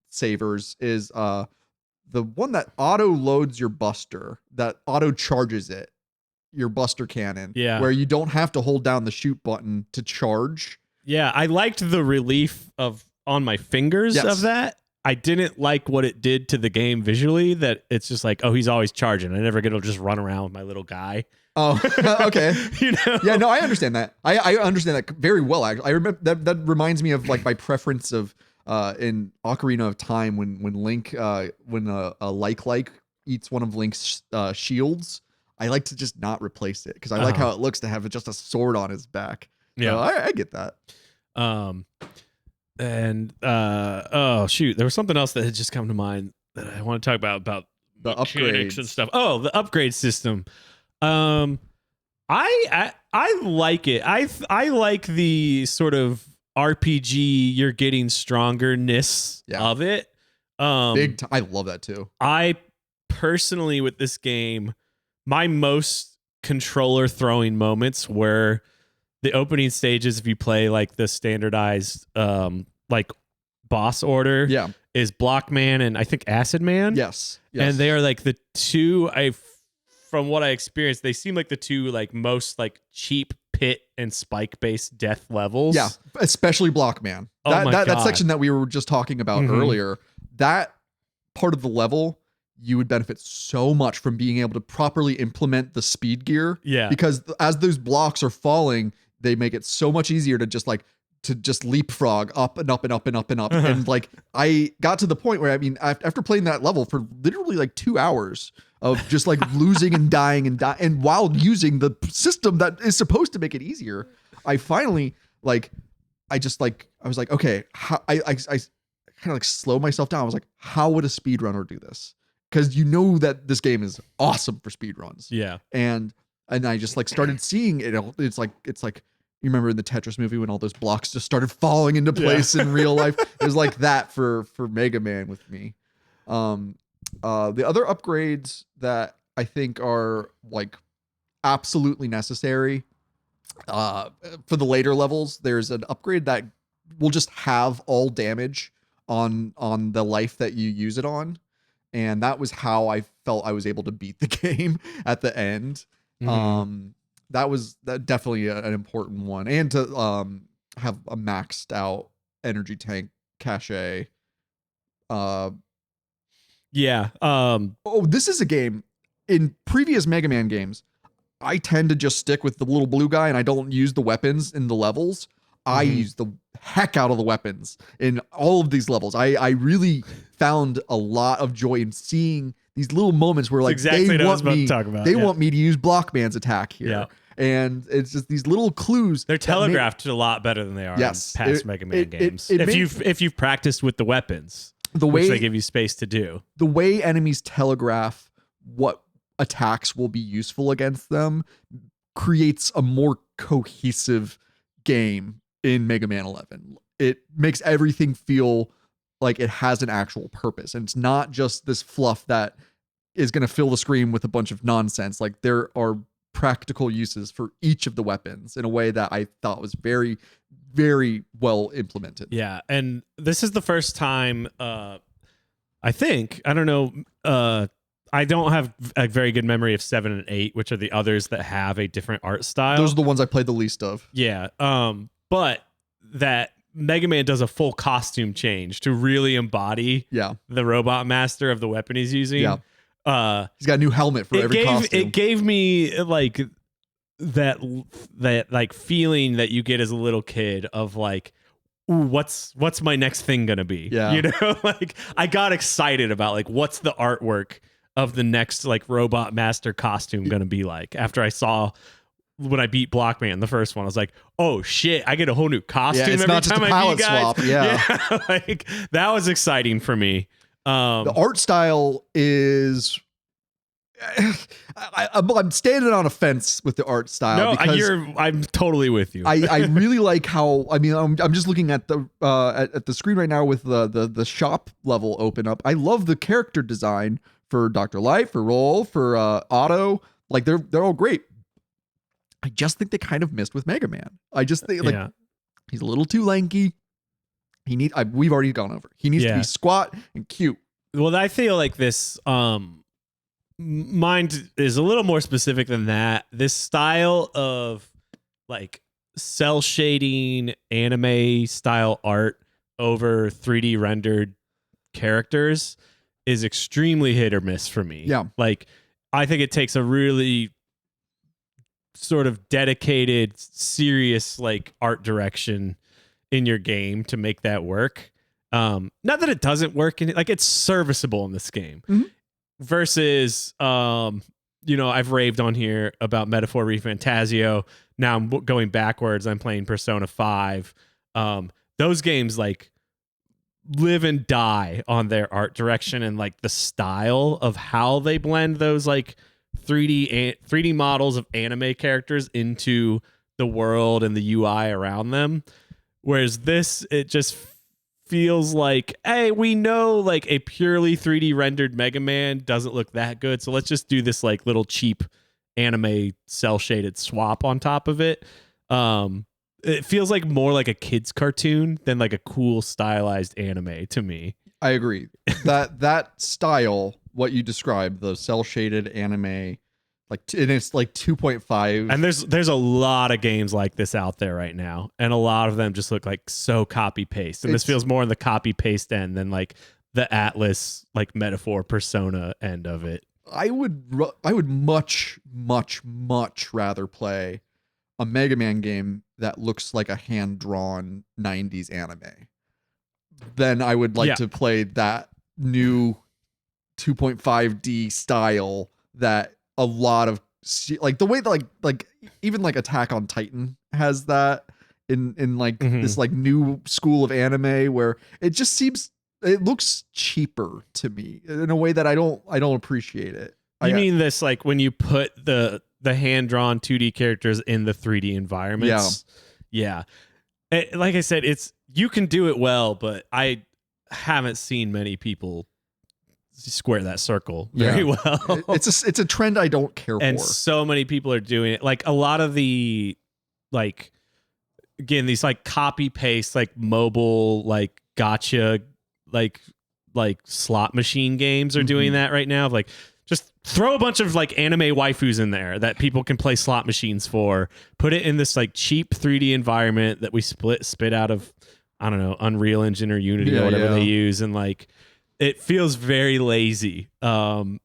S2: savers is the one that auto loads your buster, that auto charges it, your buster cannon.
S3: Yeah.
S2: Where you don't have to hold down the shoot button to charge.
S3: Yeah, I liked the relief on my fingers of that. I didn't like what it did to the game visually, that it's just like, oh, he's always charging. I never get to just run around with my little guy.
S2: Oh, okay.
S3: You know?
S2: Yeah, no, I understand that. I understand that very well, actually. I remember that reminds me of like my preference of in Ocarina of Time when Link when a like eats one of Link's shields. I like to just not replace it because I like how it looks to have just a sword on his back.
S3: Yeah,
S2: so I get that.
S3: And oh shoot, there was something else that had just come to mind that I want to talk about
S2: The
S3: mechanics
S2: upgrades
S3: and stuff. Oh, the upgrade system. I like it. I like the sort of RPG you're getting strongerness of it.
S2: I love that too.
S3: I personally, with this game, my most controller throwing moments were the opening stages. If you play like the standardized like boss order, is Blockman and I think Acid Man.
S2: Yes.
S3: And they are like the two, from what I experienced, they seem like the two like most like cheap pit and spike based death levels.
S2: Yeah, especially Blockman.
S3: Oh
S2: That section that we were just talking about earlier, that part of the level, you would benefit so much from being able to properly implement the speed gear.
S3: Yeah.
S2: Because as those blocks are falling, they make it so much easier to just leapfrog up and up and up and up and up. And like I got to the point where, I mean, after playing that level for literally like 2 hours of just like losing and dying and while using the system that is supposed to make it easier, I finally I was like, okay, I kind of like slow myself down. I was like, how would a speedrunner do this? Because you know that this game is awesome for speedruns.
S3: Yeah.
S2: And I just like started seeing it. It's like you remember in the Tetris movie when all those blocks just started falling into place in real life. It was like that for Mega Man with me. The other upgrades that I think are like absolutely necessary for the later levels, there's an upgrade that will just have all damage on the life that you use it on. And that was how I felt I was able to beat the game at the end. That was definitely an important one. And to have a maxed out energy tank cache. Oh, this is a game. In previous Mega Man games, I tend to just stick with the little blue guy and I don't use the weapons in the levels. I used the heck out of the weapons in all of these levels. I really found a lot of joy in seeing these little moments where like
S3: exactly
S2: they
S3: what I was
S2: want
S3: about to
S2: me,
S3: talk about.
S2: they
S3: Yeah.
S2: want me to use Blockman's attack here.
S3: Yeah.
S2: And it's just these little clues.
S3: They're
S2: that make-
S3: telegraphed a lot better than they are
S2: Yes,
S3: in past
S2: it-
S3: Mega Man
S2: it-
S3: games.
S2: it
S3: If you've practiced with the weapons,
S2: the
S3: which
S2: way
S3: they give you space to do.
S2: the way enemies telegraph what attacks will be useful against them creates a more cohesive game in Mega Man 11. It makes everything feel like it has an actual purpose, and it's not just this fluff that is going to fill the screen with a bunch of nonsense. Like there are practical uses for each of the weapons in a way that I thought was very, very well implemented.
S3: Yeah, and this is the first time I think, I don't know, I don't have a very good memory of 7 and 8, which are the others that have a different art style.
S2: Those are the ones I played the least of.
S3: Yeah, but that Mega Man does a full costume change to really embody the Robot Master of the weapon he's using.
S2: Yeah. He's got a new helmet for every costume.
S3: It gave me like that like feeling that you get as a little kid of like, ooh, what's my next thing gonna be?
S2: Yeah.
S3: You know, like I got excited about like what's the artwork of the next like Robot Master costume gonna be like after I saw when I beat Blockman, the first one. I was like, oh shit, I get a whole new costume
S2: it's
S3: every
S2: not just
S3: time
S2: a
S3: I
S2: palette
S3: beat guys.
S2: swap. Yeah.
S3: Like that was exciting for me.
S2: The art style is I'm standing on a fence with the art style.
S3: No,
S2: because
S3: I'm totally with you.
S2: I really like how, I mean, I'm just looking at the at the screen right now with the shop level open up. I love the character design for Dr. Light, for Roll, for Otto. Like they're all great. I just think they kind of missed with Mega Man. I just think like he's a little too lanky. We've already gone over. He needs to be squat and cute.
S3: Well, I feel like this mine is a little more specific than that. This style of like cell shading anime style art over 3D rendered characters is extremely hit or miss for me.
S2: Yeah.
S3: Like I think it takes a really sort of dedicated, serious like art direction in your game to make that work. Not that it doesn't work in it, like it's serviceable in this game.
S2: Mm-hmm.
S3: Versus you know, I've raved on here about Metaphor ReFantasio. Now I'm going backwards. I'm playing Persona 5. Those games like live and die on their art direction and like the style of how they blend those like 3D models of anime characters into the world and the UI around them. Whereas this, it just feels like, hey, we know like a purely 3D rendered Mega Man doesn't look that good, so let's just do this like little cheap anime cell shaded swap on top of it. It feels like more like a kid's cartoon than like a cool stylized anime to me.
S2: I agree. That style, what you described, the cell shaded anime, like and it's like 2.5.
S3: And there's a lot of games like this out there right now, and a lot of them just look like so copy paste. And this feels more in the copy paste end than like the Atlas like Metaphor Persona end of it.
S2: I would much rather play a Mega Man game that looks like a hand drawn 90s anime than I would like to play that new 2.5D style that a lot of like the way that like even like Attack on Titan has that in like this like new school of anime where it just seems, it looks cheaper to me in a way that I don't appreciate it.
S3: You mean this like when you put the hand-drawn 2D characters in the 3D environments? Yeah. Like I said, you can do it well, but I haven't seen many people square that circle very well.
S2: It's a trend I don't care for.
S3: And so many people are doing it. Like a lot of the like, again, these like copy paste like mobile like gotcha like slot machine games are doing that right now. Like just throw a bunch of like anime waifus in there that people can play slot machines for. Put it in this like cheap 3D environment that we spit out of, I don't know, Unreal Engine or Unity or whatever they use, and like it feels very lazy. And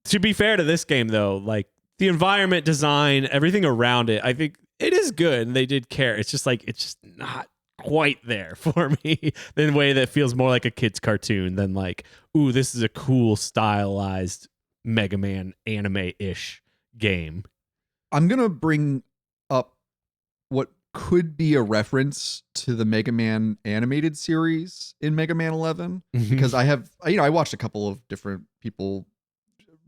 S3: to be fair to this game though, like the environment design, everything around it, I think it is good. And they did care. It's just like it's just not quite there for me in a way that feels more like a kid's cartoon than like, ooh, this is a cool stylized Mega Man anime-ish game.
S2: I'm gonna bring up what could be a reference to the Mega Man animated series in Mega Man 11 because I watched a couple of different people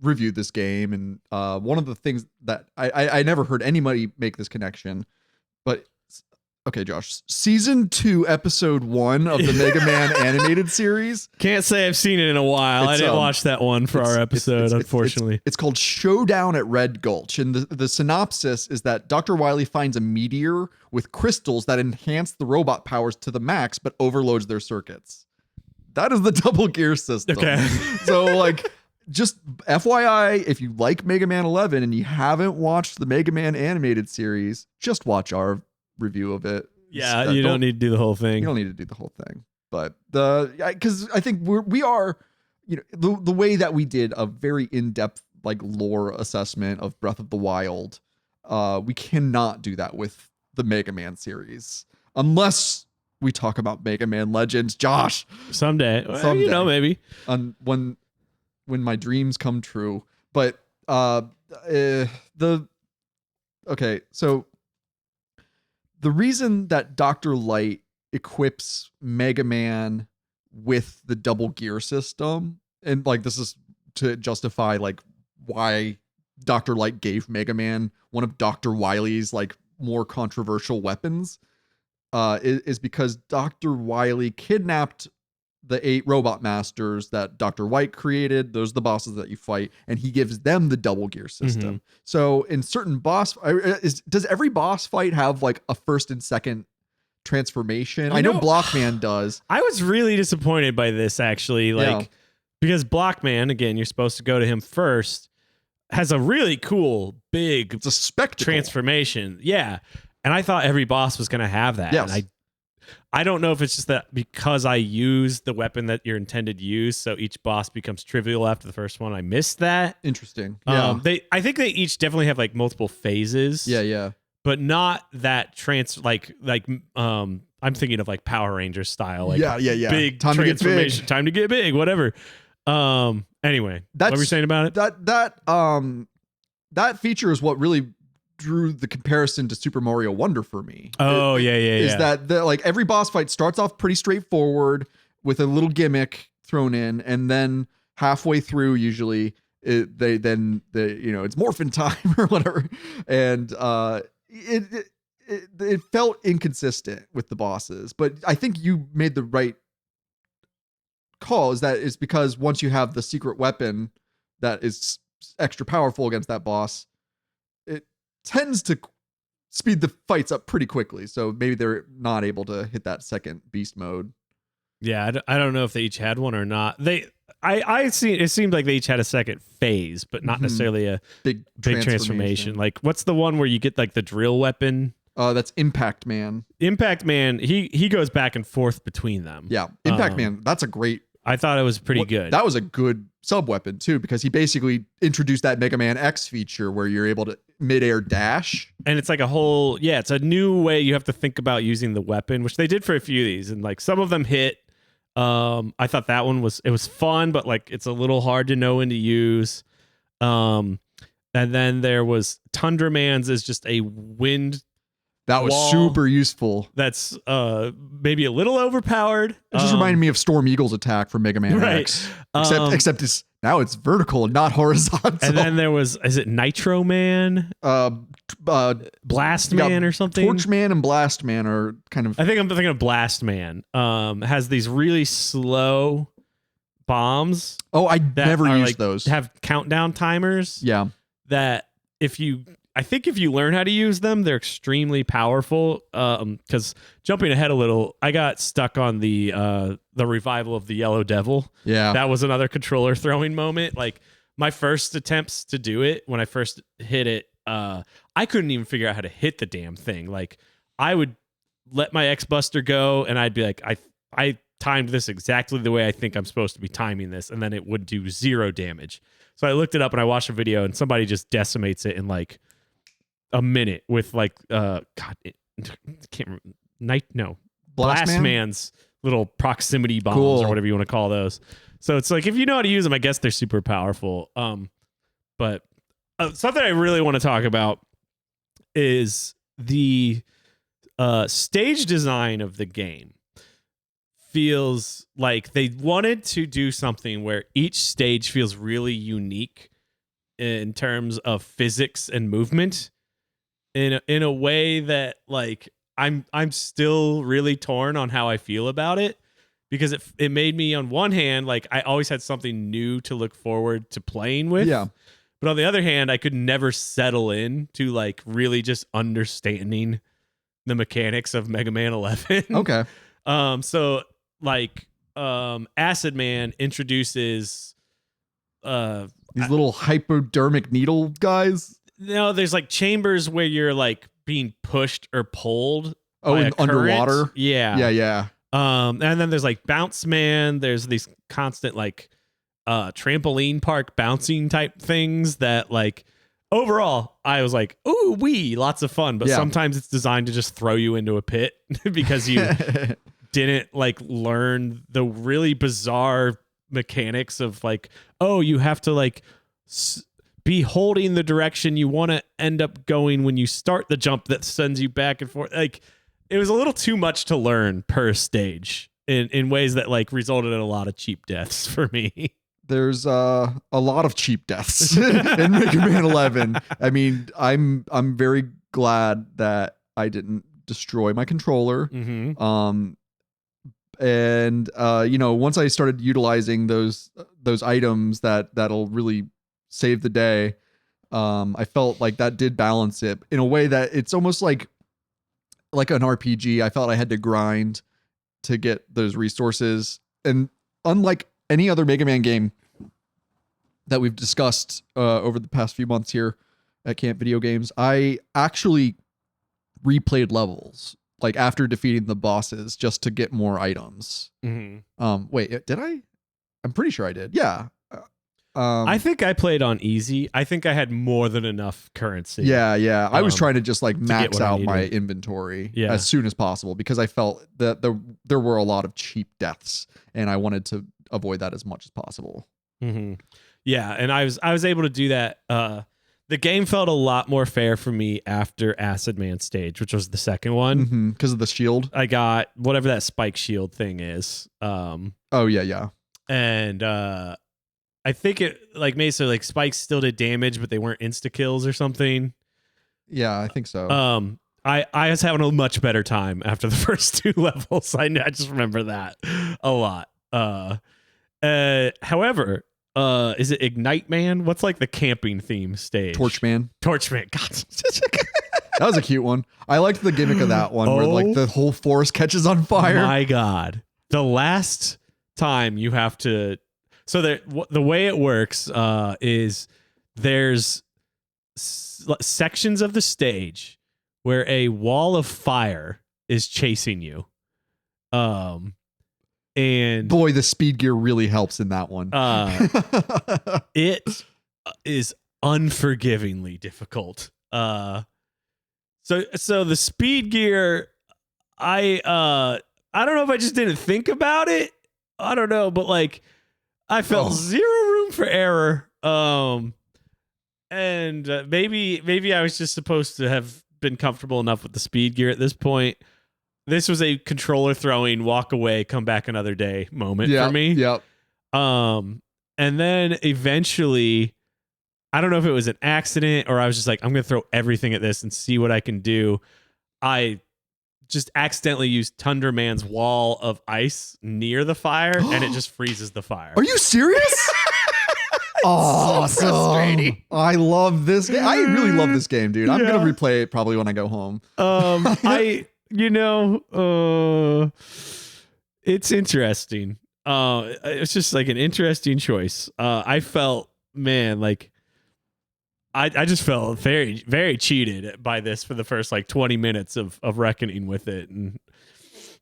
S2: reviewed this game, and one of the things that I never heard anybody make this connection, but okay, Josh, season 2, episode 1 of the Mega Man animated series.
S3: Can't say I've seen it in a while. I didn't watch that one for our episode, unfortunately.
S2: It's called Showdown at Red Gulch. And the synopsis is that Dr. Wily finds a meteor with crystals that enhance the robot powers to the max, but overloads their circuits. That is the double gear system.
S3: Okay.
S2: So, like, just FYI, if you like Mega Man 11 and you haven't watched the Mega Man animated series, just watch our review of it.
S3: Yeah, you don't need to do the whole thing.
S2: You don't need to do the whole thing. But because I think we are, the way that we did a very in-depth like lore assessment of Breath of the Wild, we cannot do that with the Mega Man series unless we talk about Mega Man Legends, Josh.
S3: Someday. Maybe.
S2: When my dreams come true. But so the reason that Dr. Light equips Mega Man with the double gear system, and like this is to justify like why Dr. Light gave Mega Man one of Dr. Wily's like more controversial weapons, is because Dr. Wily kidnapped the 8 robot masters that Dr. White created. Those are the bosses that you fight, and he gives them the double gear system. Mm-hmm. So in certain does every boss fight have like a first and second transformation? I know Blockman does.
S3: I was really disappointed by this actually, because Blockman, again, you're supposed to go to him first, has a really cool big
S2: it's a spectacle
S3: transformation. Yeah. And I thought every boss was going to have that.
S2: Yes.
S3: And I don't know if it's just that because I use the weapon that you're intended to use, so each boss becomes trivial after the first one. I missed that.
S2: Interesting. Yeah.
S3: I think they each definitely have like multiple phases.
S2: Yeah.
S3: But not that I'm thinking of like Power Rangers style. Like
S2: yeah.
S3: Big
S2: time
S3: transformation.
S2: To get big.
S3: Time to get big. Whatever. Anyway, what were you saying about it?
S2: That feature is what really drew the comparison to Super Mario Wonder for me. Is that like every boss fight starts off pretty straightforward with a little gimmick thrown in, and then halfway through usually it's morphin time or whatever, and it felt inconsistent with the bosses. But I think you made the right call. Is that it's because once you have the secret weapon that is extra powerful against that boss, tends to speed the fights up pretty quickly. So maybe they're not able to hit that second beast mode.
S3: Yeah, I don't know if they each had one or not. I see. It seemed like they each had a second phase, but not necessarily a big transformation. Like, what's the one where you get like the drill weapon?
S2: That's Impact Man.
S3: Impact Man. He goes back and forth between them.
S2: Yeah, Impact Man. That's a great.
S3: I thought it was pretty good.
S2: That was a good sub weapon too, because he basically introduced that Mega Man X feature where you're able to midair dash.
S3: And it's like it's a new way you have to think about using the weapon, which they did for a few of these, and like some of them hit. I thought that one was fun, but like it's a little hard to know when to use. And then there was Tundra Man's is just a wind.
S2: That was super useful.
S3: That's maybe a little overpowered.
S2: It just reminded me of Storm Eagle's attack from Mega Man X. Except now it's vertical and not horizontal.
S3: And then there was, is it Nitro Man? Blast Man or something?
S2: Torch Man and Blast Man are kind of...
S3: I think I'm thinking of Blast Man. Has these really slow bombs.
S2: Oh, I never used those.
S3: Have countdown timers.
S2: Yeah.
S3: That if you learn how to use them, they're extremely powerful. Because jumping ahead a little, I got stuck on the revival of the Yellow Devil.
S2: Yeah,
S3: that was another controller throwing moment. Like my first attempts to do it, when I first hit it, I couldn't even figure out how to hit the damn thing. Like I would let my X Buster go, and I'd be like, I timed this exactly the way I think I'm supposed to be timing this, and then it would do 0 damage. So I looked it up and I watched a video, and somebody just decimates it in like a minute with like can't remember,
S2: Blast Man?
S3: Man's little proximity bombs
S2: Cool.
S3: or whatever you want to call those. So it's like if you know how to use them, I guess they're super powerful. But something I really want to talk about is the stage design of the game. Feels like they wanted to do something where each stage feels really unique in terms of physics and movement in a way that like I'm still really torn on how I feel about it, because it made me, on one hand, like I always had something new to look forward to playing with.
S2: Yeah.
S3: But on the other hand, I could never settle in to like really just understanding the mechanics of Mega Man 11.
S2: Okay.
S3: So like Acid Man introduces
S2: These little hypodermic needle guys.
S3: no, there's like chambers where you're like being pushed or pulled.
S2: Oh,
S3: by
S2: in
S3: a current.
S2: underwater?
S3: Yeah.
S2: Yeah.
S3: And then there's like Bounce Man. There's these constant like trampoline park bouncing type things that like overall I was like, ooh wee, lots of fun. But
S2: Yeah.
S3: sometimes it's designed to just throw you into a pit because you didn't like learn the really bizarre mechanics of like, oh, you have to like be holding the direction you want to end up going when you start the jump that sends you back and forth. Like it was a little too much to learn per stage in ways that like resulted in a lot of cheap deaths for me.
S2: There's a lot of cheap deaths in Mega Man 11. I mean, I'm very glad that I didn't destroy my controller.
S3: Mm-hmm.
S2: And once I started utilizing those items that'll really save the day, I felt like that did balance it in a way that it's almost like an RPG. I felt I had to grind to get those resources, and unlike any other Mega Man game that we've discussed over the past few months here at Camp Video Games, I actually replayed levels like after defeating the bosses just to get more items.
S3: Mm-hmm.
S2: Wait, did I? I'm pretty sure I did. Yeah.
S3: I think I played on easy. I think I had more than enough currency.
S2: Yeah. I was trying to just like
S3: get
S2: max
S3: what I
S2: out my
S3: needed.
S2: inventory
S3: Yeah.
S2: as soon as possible because I felt that there were a lot of cheap deaths and I wanted to avoid that as much as possible.
S3: Mm-hmm. Yeah, and I was able to do that. The game felt a lot more fair for me after Acid Man stage, which was the second one.
S2: Because of the shield.
S3: I got whatever that spike shield thing is.
S2: Oh yeah.
S3: And I think it like made so like spikes still did damage, but they weren't insta kills or something.
S2: Yeah, I think so.
S3: I was having a much better time after the first two levels. I just remember that a lot. However, is it Ignite Man? What's like the camping theme stage?
S2: Torchman.
S3: Torchman. God.
S2: That was a cute one. I liked the gimmick of that one where like the whole forest catches on fire.
S3: My God. The last time you have to... So the way it works is there's sections of the stage where a wall of fire is chasing you. And
S2: boy, the speed gear really helps in that one.
S3: It is unforgivingly difficult. So the speed gear, I don't know if I just didn't think about it. I don't know, but like I felt zero room for error. And maybe I was just supposed to have been comfortable enough with the speed gear at this point. This was a controller throwing, walk away, come back another day moment for me.
S2: Yep.
S3: And then eventually, I don't know if it was an accident or I was just like, I'm going to throw everything at this and see what I can do. I just accidentally used Tundra Man's wall of ice near the fire and it just freezes the fire.
S2: Are you serious? Awesome.
S3: So frustrating.
S2: I love this game. I really love this game, dude. I'm going to replay it probably when I go home.
S3: It's interesting. It's just like an interesting choice. I felt, man, like I just felt very, very cheated by this for the first like 20 minutes of reckoning with it. And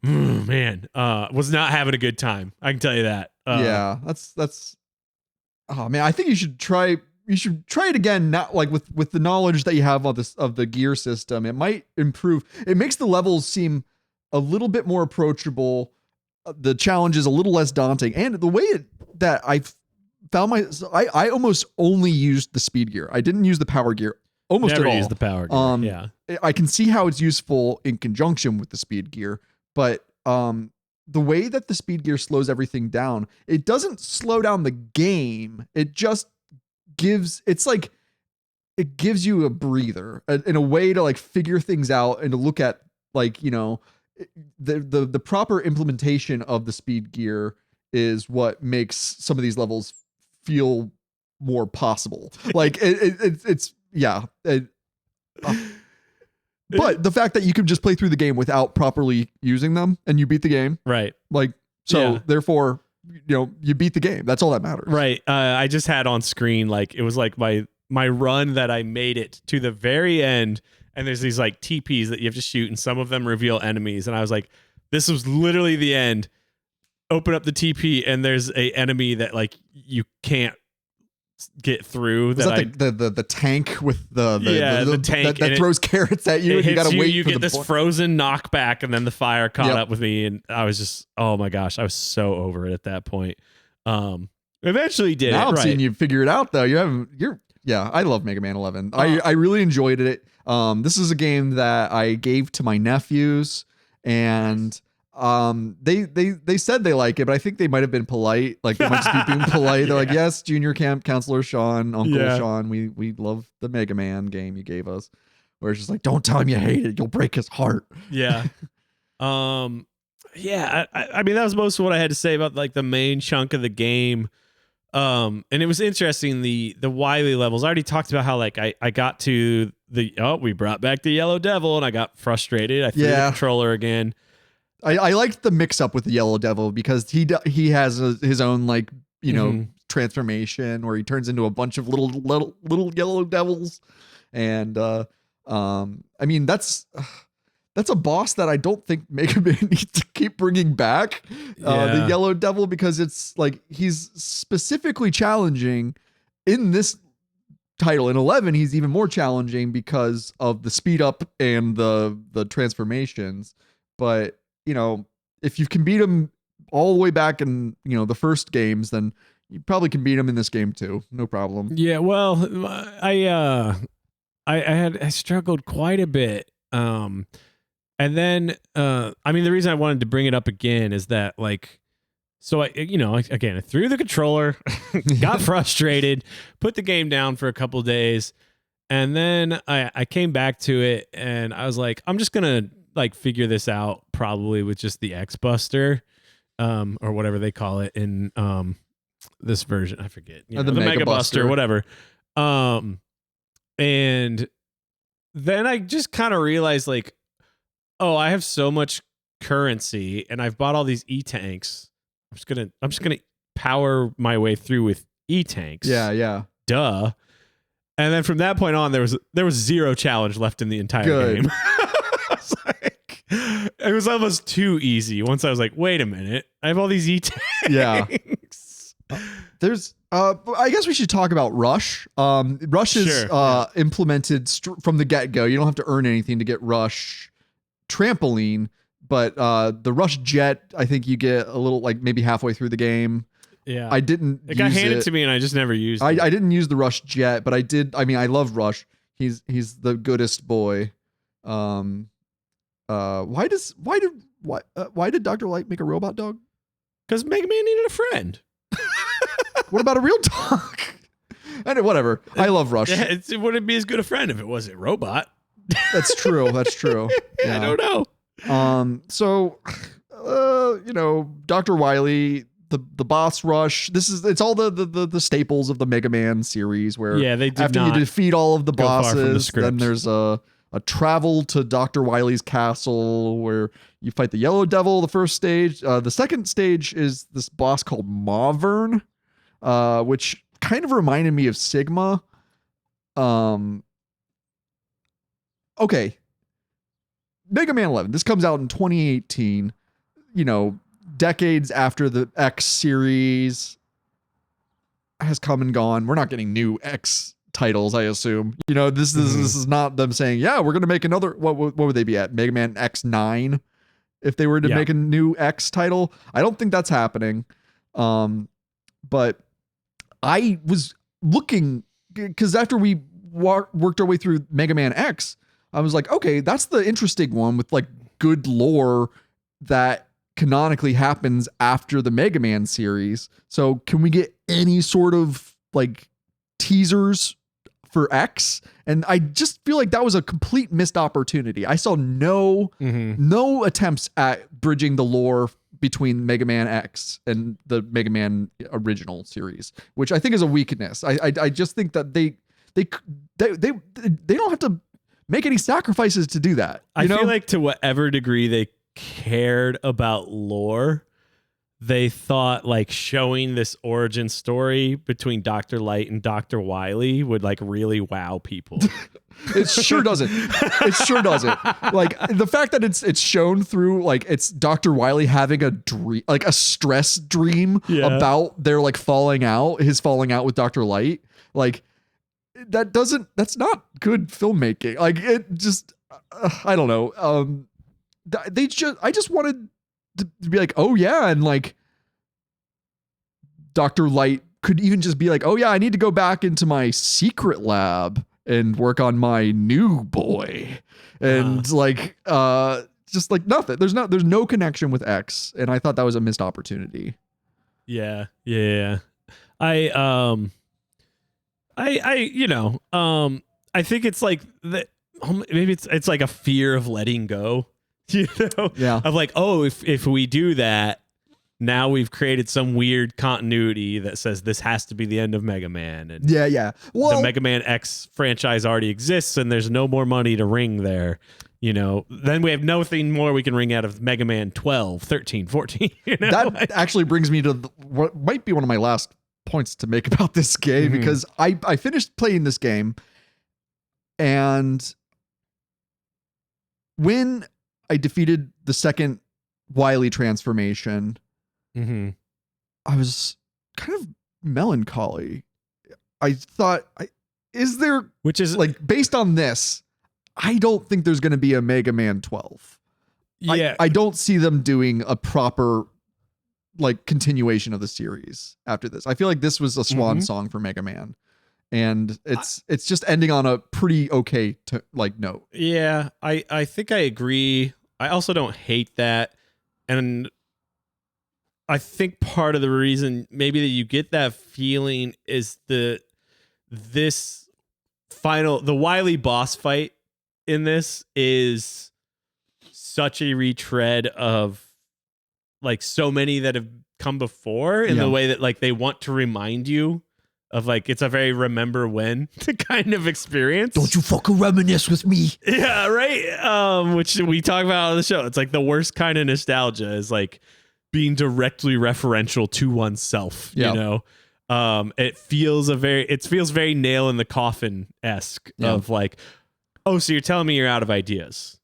S3: man, was not having a good time. I can tell you that.
S2: Yeah, that's, oh man, I think you should try try it again. Not like with the knowledge that you have of the gear system. It might improve. It makes the levels seem a little bit more approachable. The challenge is a little less daunting, and the way that I've found I almost only used the speed gear. I didn't use the power gear almost
S3: Never
S2: at all.
S3: use the power gear. Yeah.
S2: I can see how it's useful in conjunction with the speed gear, but the way that the speed gear slows everything down, it doesn't slow down the game. It just it gives you a breather in a way to like figure things out and to look at like, the proper implementation of the speed gear is what makes some of these levels feel more possible. Like it's but the fact that you can just play through the game without properly using them and you beat the game,
S3: right?
S2: Like, so therefore, you beat the game. That's all that matters,
S3: right? I just had on screen like it was like my run that I made it to the very end, and there's these like TPs that you have to shoot, and some of them reveal enemies, and I was like, this was literally the end. Open up the TP, and there's a enemy that like you can't get through.
S2: Was that the tank with the
S3: tank
S2: that throws carrots at you, and you gotta wait.
S3: You get this frozen knockback, and then the fire caught up with me, and I was just, oh my gosh, I was so over it at that point. Eventually did.
S2: Now I'm
S3: right.
S2: seeing you figure it out though. I love Mega Man 11. I really enjoyed it. This is a game that I gave to my nephews, and they said they like it, but I think they might have been polite. Like they might just be being polite. They're like, yes, Junior Camp Counselor Sean, Uncle Sean, we love the Mega Man game you gave us. Where it's just like, don't tell him you hate it. You'll break his heart.
S3: Yeah. I mean, that was most of what I had to say about like the main chunk of the game. And it was interesting, the Wily levels. I already talked about how like I got to we brought back the Yellow Devil, and I got frustrated. I threw the controller again.
S2: I liked the mix up with the Yellow Devil because he has his own like transformation where he turns into a bunch of little yellow devils, and I mean that's a boss that I don't think Mega Man needs to keep bringing back, the Yellow Devil, because it's like he's specifically challenging in this title. In 11, he's even more challenging because of the speed up and the transformations. But if you can beat him all the way back in the first games, then you probably can beat him in this game too. No problem.
S3: Yeah, well, I struggled quite a bit. And then, I mean, the reason I wanted to bring it up again is that, like, so I threw the controller, got frustrated, put the game down for a couple of days, and then I came back to it, and I was like, I'm just gonna like figure this out probably with just the X Buster, or whatever they call it in this version. I forget, the Mega Buster, whatever. And then I just kind of realized like, oh, I have so much currency and I've bought all these E-tanks. I'm just gonna power my way through with E-tanks.
S2: Yeah.
S3: Duh. And then from that point on, there was zero challenge left in the entire game. It was almost too easy. Once I was like, wait a minute, I have all these E-tanks.
S2: Yeah. There's I guess we should talk about Rush. Rush is implemented from the get-go. You don't have to earn anything to get Rush Trampoline, but the Rush Jet, I think you get a little, like, maybe halfway through the game.
S3: Yeah.
S2: I didn't
S3: It got handed to me and I just never used it.
S2: I didn't use the Rush Jet, but I did. I mean, I love Rush. He's the goodest boy. Why did Dr. Light make a robot dog?
S3: Because Mega Man needed a friend.
S2: What about a real dog? Whatever. I love Rush.
S3: Yeah, it wouldn't be as good a friend if it wasn't robot.
S2: That's true. Yeah.
S3: I don't know.
S2: So, Dr. Wily, the boss rush. It's all the staples of the Mega Man series where
S3: they did
S2: after you defeat all of the bosses, then there's a travel to Dr. Wily's castle where you fight the Yellow Devil, the first stage. The second stage is this boss called Mawvern, which kind of reminded me of Sigma. Okay. Mega Man 11. This comes out in 2018. Decades after the X series. has come and gone. We're not getting new X titles, I assume. You know, this is not them saying, yeah, we're gonna make another. What would they be at? Mega Man X9 if they were to make a new X title. I don't think that's happening. But I was looking because after we worked our way through Mega Man X, I was like, okay, that's the interesting one with like good lore that canonically happens after the Mega Man series. So can we get any sort of like teasers for X? And I just feel like that was a complete missed opportunity. I saw no attempts at bridging the lore between Mega Man X and the Mega Man original series, which I think is a weakness. I just think that they don't have to make any sacrifices to do that.
S3: I feel like to whatever degree they cared about lore, they thought like showing this origin story between Dr. Light and Dr. Wily would like really wow people.
S2: It sure doesn't. It sure doesn't. Like the fact that it's shown through like it's Dr. Wily having a dream, like a stress dream about their like his falling out with Dr. Light. Like that's not good filmmaking. Like it just, I don't know. I just wanted to be like, oh yeah. And like Dr. Light could even just be like, oh yeah, I need to go back into my secret lab and work on my new boy. And just like nothing. There's no connection with X. And I thought that was a missed opportunity.
S3: Yeah. I think it's like that. Maybe it's like a fear of letting go, you know?
S2: Yeah.
S3: Of like, oh, if we do that, now we've created some weird continuity that says this has to be the end of Mega Man. And
S2: yeah. Well,
S3: the Mega Man X franchise already exists and there's no more money to wring there. You know, then we have nothing more we can wring out of Mega Man 12, 13, 14. You know?
S2: That actually brings me to what might be one of my last points to make about this game, because I finished playing this game, and when I defeated the second Wily transformation, I was kind of melancholy. I thought, which is like based on this, I don't think there's going to be a Mega Man 12.
S3: Yeah,
S2: I don't see them doing a proper like continuation of the series after this. I feel like this was a swan song for Mega Man, and it's just ending on a pretty okay note.
S3: Yeah, I think I agree. I also don't hate that, and I think part of the reason maybe that you get that feeling is the Wily boss fight in this is such a retread of like so many that have come before in the way that like they want to remind you of like, it's a very remember when kind of experience.
S2: Don't you fucking reminisce with me.
S3: Yeah, right. Which we talk about on the show. It's like the worst kind of nostalgia is like being directly referential to oneself, you know? It feels very nail in the coffin-esque of like, oh, so you're telling me you're out of ideas,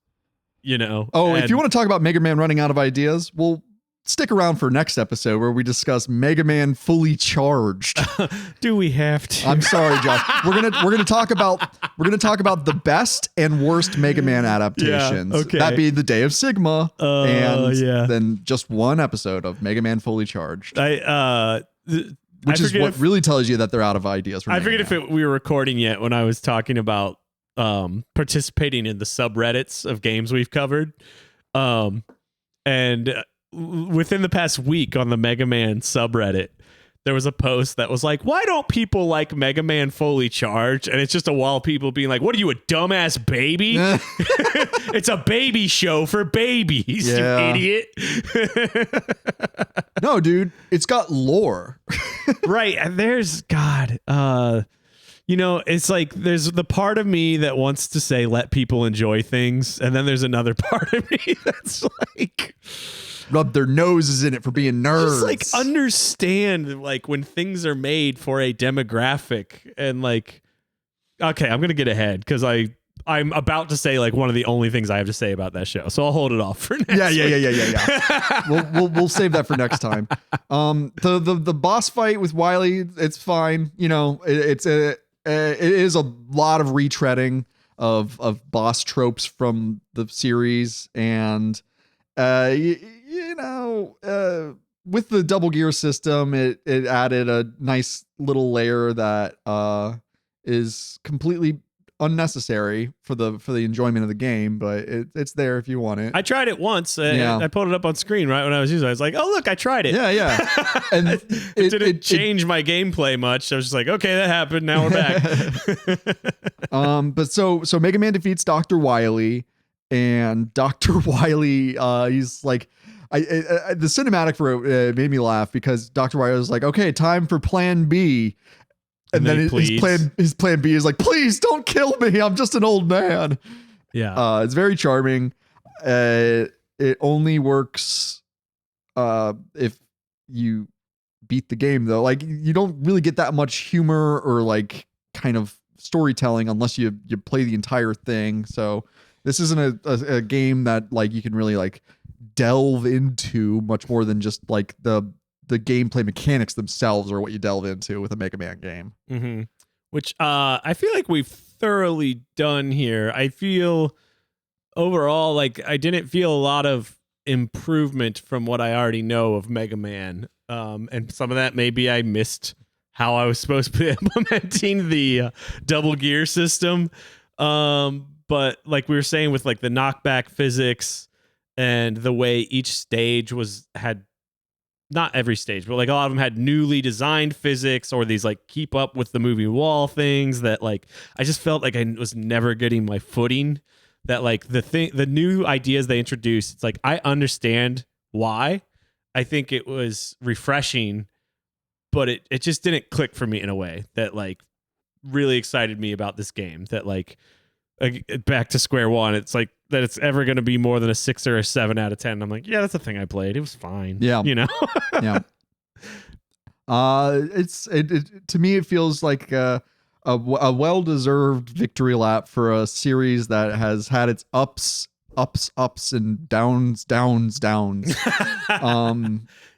S3: you know?
S2: Oh, if you want to talk about Mega Man running out of ideas, well, stick around for next episode where we discuss Mega Man Fully Charged.
S3: Do we have to?
S2: I'm sorry, Josh. We're gonna talk about the best and worst Mega Man adaptations.
S3: Yeah, okay.
S2: That being the Day of Sigma, and then just one episode of Mega Man Fully Charged. Which is what really tells you that they're out of ideas.
S3: I forget if we were recording yet when I was talking about participating in the subreddits of games we've covered, and within the past week on the Mega Man subreddit, there was a post that was like, why don't people like Mega Man Fully Charged? And it's just a wall of people being like, what are you, a dumbass baby? It's a baby show for babies, you idiot.
S2: No, dude, it's got lore.
S3: Right. And there's God, you know, it's like there's the part of me that wants to say let people enjoy things, and then there's another part of me that's like
S2: rub their noses in it for being nerds.
S3: Just like understand like when things are made for a demographic, and like, okay, I'm gonna get ahead because I I'm about to say like one of the only things I have to say about that show, so I'll hold it off for next.
S2: Yeah. We'll save that for next time. The boss fight with Wily, it's fine. You know, it is a lot of retreading of boss tropes from the series, and with the double gear system, it added a nice little layer that is completely unnecessary for the enjoyment of the game, but it's there if you want it.
S3: I tried it once. I pulled it up on screen right when I was using it. I was like, oh, look, I tried it.
S2: Yeah. And
S3: it didn't change my gameplay much. I was just like, okay, that happened. Now we're back.
S2: But so Mega Man defeats Dr. Wily, and Dr. Wily, he's like, the cinematic for it made me laugh because Dr. Wily was like, okay, time for plan B. And then his plan B is like, please don't kill me. I'm just an old man.
S3: Yeah.
S2: It's very charming. It only works if you beat the game, though. Like, you don't really get that much humor or like kind of storytelling unless you play the entire thing. So this isn't a game that like you can really like delve into much more than just like the gameplay mechanics themselves are what you delve into with a Mega Man game.
S3: Mm-hmm. Which I feel like we've thoroughly done here. I feel overall like I didn't feel a lot of improvement from what I already know of Mega Man. And some of that maybe I missed how I was supposed to be implementing the double gear system. But like we were saying with like the knockback physics and the way each stage had not every stage, but like a lot of them had newly designed physics or these like keep up with the moving wall things that like I just felt like I was never getting my footing. That like the new ideas they introduced, it's like I understand why. I think it was refreshing, but it just didn't click for me in a way that like really excited me about this game. That like back to square one, it's like that it's ever going to be more than a 6 or a 7 out of 10. I'm like, yeah, that's the thing I played. It was fine.
S2: Yeah.
S3: You know?
S2: Yeah. To me, it feels like a well-deserved victory lap for a series that has had its ups, and downs.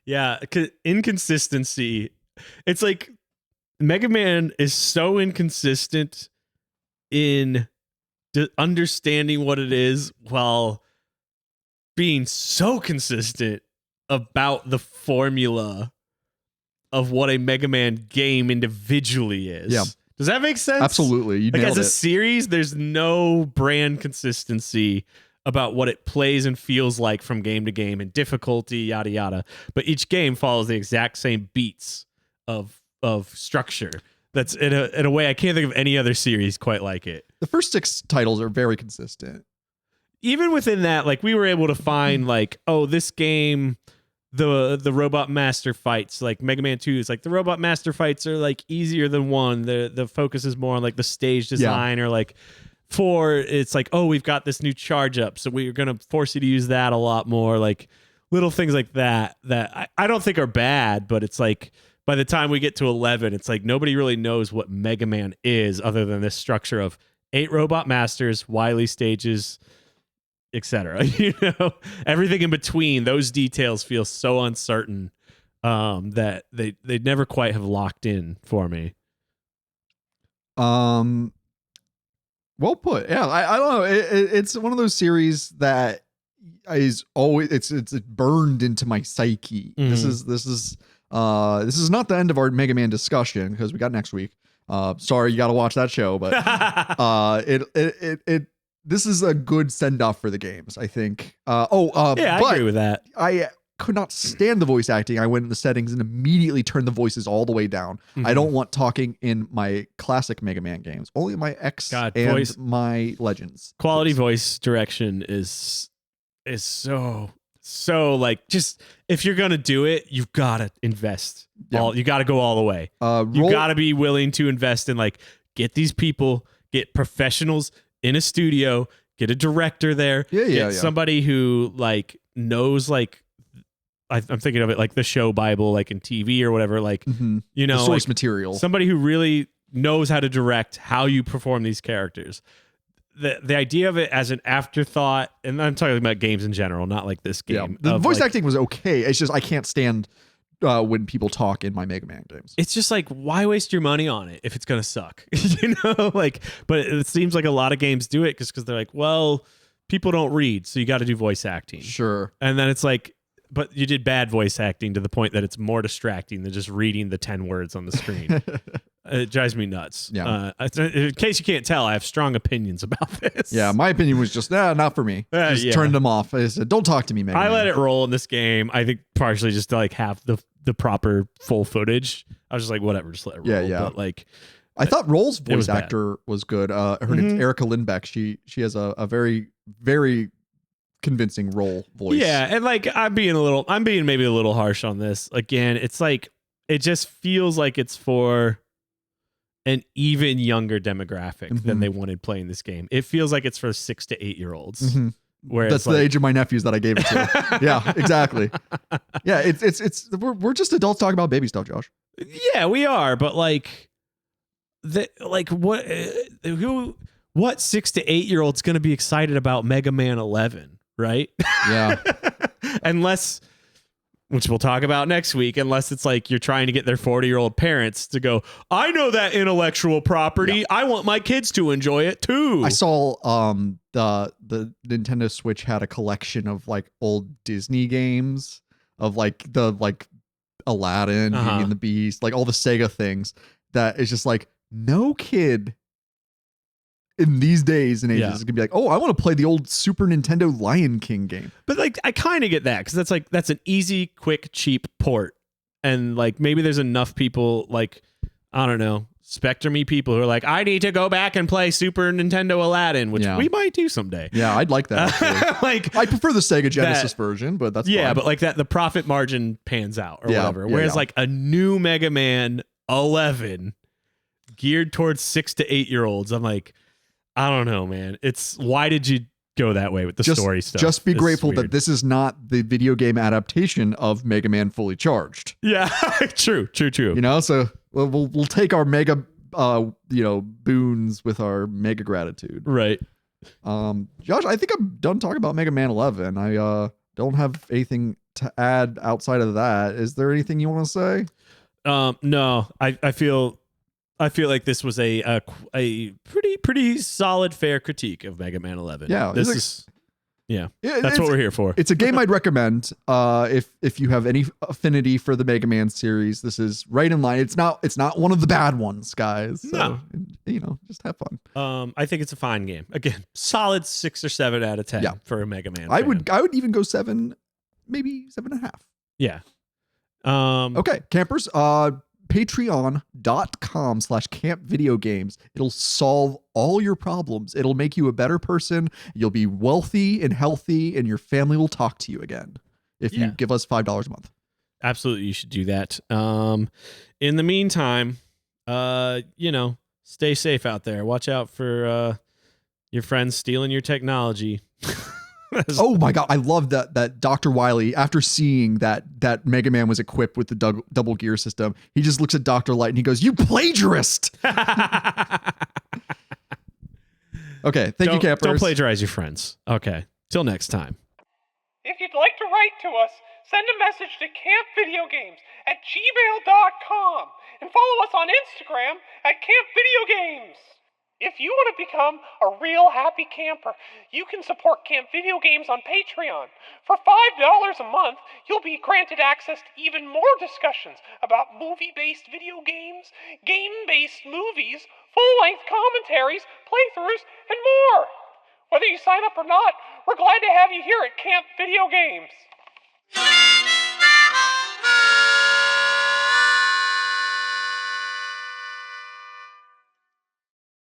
S3: Yeah. Inconsistency. It's like Mega Man is so inconsistent in understanding what it is while being so consistent about the formula of what a Mega Man game individually is.
S2: Yeah.
S3: Does that make sense?
S2: Absolutely. You
S3: like
S2: nailed
S3: as a
S2: it.
S3: series, there's no brand consistency about what it plays and feels like from game to game and difficulty, yada yada. But each game follows the exact same beats of structure. That's in a way I can't think of any other series quite like it.
S2: The first 6 titles are very consistent.
S3: Even within that, like we were able to find like, oh, this game, the Robot Master fights, like Mega Man 2 is like the Robot Master fights are like easier than 1. The focus is more on like the stage design, or like 4, it's like, oh, we've got this new charge up, so we're gonna force you to use that a lot more. Like little things like that I don't think are bad, but it's like by the time we get to 11, it's like nobody really knows what Mega Man is other than this structure of 8 Robot Masters, Wily stages, etc. You know, everything in between, those details feel so uncertain that they never quite have locked in for me.
S2: Well put. Yeah, I don't know. It's one of those series that is always it's burned into my psyche.
S3: Mm-hmm.
S2: This is not the end of our Mega Man discussion because we got next week. Sorry, you got to watch that show, but this is a good send off for the games, I think.
S3: Yeah, I agree with that.
S2: I could not stand the voice acting. I went into settings and immediately turned the voices all the way down.
S3: Mm-hmm.
S2: I don't want talking in my classic Mega Man games. Only my X and my Legends.
S3: Quality voice direction is so like, just if you're gonna do it, you've gotta invest. You gotta go all the way. You gotta be willing to invest in like get these people, get professionals in a studio, get a director there, get somebody who like knows like I'm thinking of it like the show Bible, like in TV or whatever, like you know,
S2: the source
S3: like,
S2: material.
S3: Somebody who really knows how to direct how you perform these characters. the idea of it as an afterthought, and I'm talking about games in general, not like this game.
S2: The voice
S3: like,
S2: acting was okay. It's just I can't stand when people talk in my Mega Man games.
S3: it's just like, why waste your money on it if it's gonna suck? Like, but it seems like a lot of games do it because they're like, well, people don't read, so you got to do voice acting.
S2: Sure.
S3: And then it's like, but you did bad voice acting to the point that it's more distracting than just reading the 10 words on the screen. It drives me nuts.
S2: Yeah.
S3: In case you can't tell, I have strong opinions about this.
S2: Yeah, my opinion was just not for me. Just turned them off. I said, don't talk to me, Mega Man.
S3: I let it roll in this game. I think partially just to like have the proper full footage. I was just like, whatever, just let it roll.
S2: Yeah.
S3: But like,
S2: I thought Roll's voice
S3: was bad.
S2: actor was good. Her name's Erica Lindbeck. She has a very, very convincing Roll voice.
S3: yeah, and like I'm being maybe a little harsh on this. Again, it's like it just feels like it's for an even younger demographic than they wanted playing this game. It feels like it's for 6 to 8 year olds. Whereas
S2: That's the age of my nephews that I gave it to. Yeah, exactly. Yeah, it's we're just adults talking about baby stuff, Josh.
S3: Yeah, we are, but like what 6 to 8 year old's going to be excited about Mega Man 11, right?
S2: Yeah.
S3: Unless, which we'll talk about next week, unless it's like you're trying to get their 40-year-old parents to go, I know that intellectual property. Yeah. I want my kids to enjoy it too.
S2: I saw the Nintendo Switch had a collection of like old Disney games of like Aladdin, Beauty and the Beast, like all the Sega things that is just like no kid in these days and ages is gonna be like, oh, I want to play the old Super Nintendo Lion King game.
S3: But like, I kind of get that because that's an easy, quick, cheap port, and like maybe there's enough people like, I don't know, Spectrum-y people who are like, I need to go back and play Super Nintendo Aladdin, which we might do someday.
S2: Yeah, I'd like that. Like, I prefer the Sega Genesis version, but that's fine.
S3: But like that, the profit margin pans out or whatever. Whereas like a new Mega Man 11 geared towards 6 to 8 year olds, I'm like, I don't know, man. It's why did you go that way with the story stuff?
S2: Just be grateful that this is not the video game adaptation of Mega Man Fully Charged.
S3: Yeah, true.
S2: You know, so we'll take our mega, boons with our mega gratitude.
S3: Right.
S2: Josh, I think I'm done talking about Mega Man 11. I don't have anything to add outside of that. Is there anything you want to say?
S3: No. I feel like this was a pretty solid, fair critique of Mega Man 11.
S2: Yeah,
S3: that's what we're here for.
S2: It's a game I'd recommend if you have any affinity for the Mega Man series. This is right in line. It's not one of the bad ones, guys. So, just have fun.
S3: I think it's a fine game. Again, solid 6 or 7 out of 10 for a Mega Man.
S2: I would even go 7, maybe 7.5.
S3: Yeah.
S2: Okay, campers. Patreon.com/campvideogames. It'll solve all your problems. It'll make you a better person. You'll be wealthy and healthy, and your family will talk to you again if you give us $5 a month.
S3: Absolutely, you should do that. In the meantime, stay safe out there. Watch out for your friends stealing your technology.
S2: Oh my god, I love that Dr. Wily, after seeing that Mega Man was equipped with the double gear system, he just looks at Dr. Light and he goes, "You plagiarist!" Okay, thank you, campers.
S3: Don't plagiarize your friends. Okay, till next time.
S5: If you'd like to write to us, send a message to campvideogames@gmail.com and follow us on Instagram @campvideogames. If you want to become a real happy camper, you can support Camp Video Games on Patreon. For $5 a month, you'll be granted access to even more discussions about movie-based video games, game-based movies, full-length commentaries, playthroughs, and more. Whether you sign up or not, we're glad to have you here at Camp Video Games.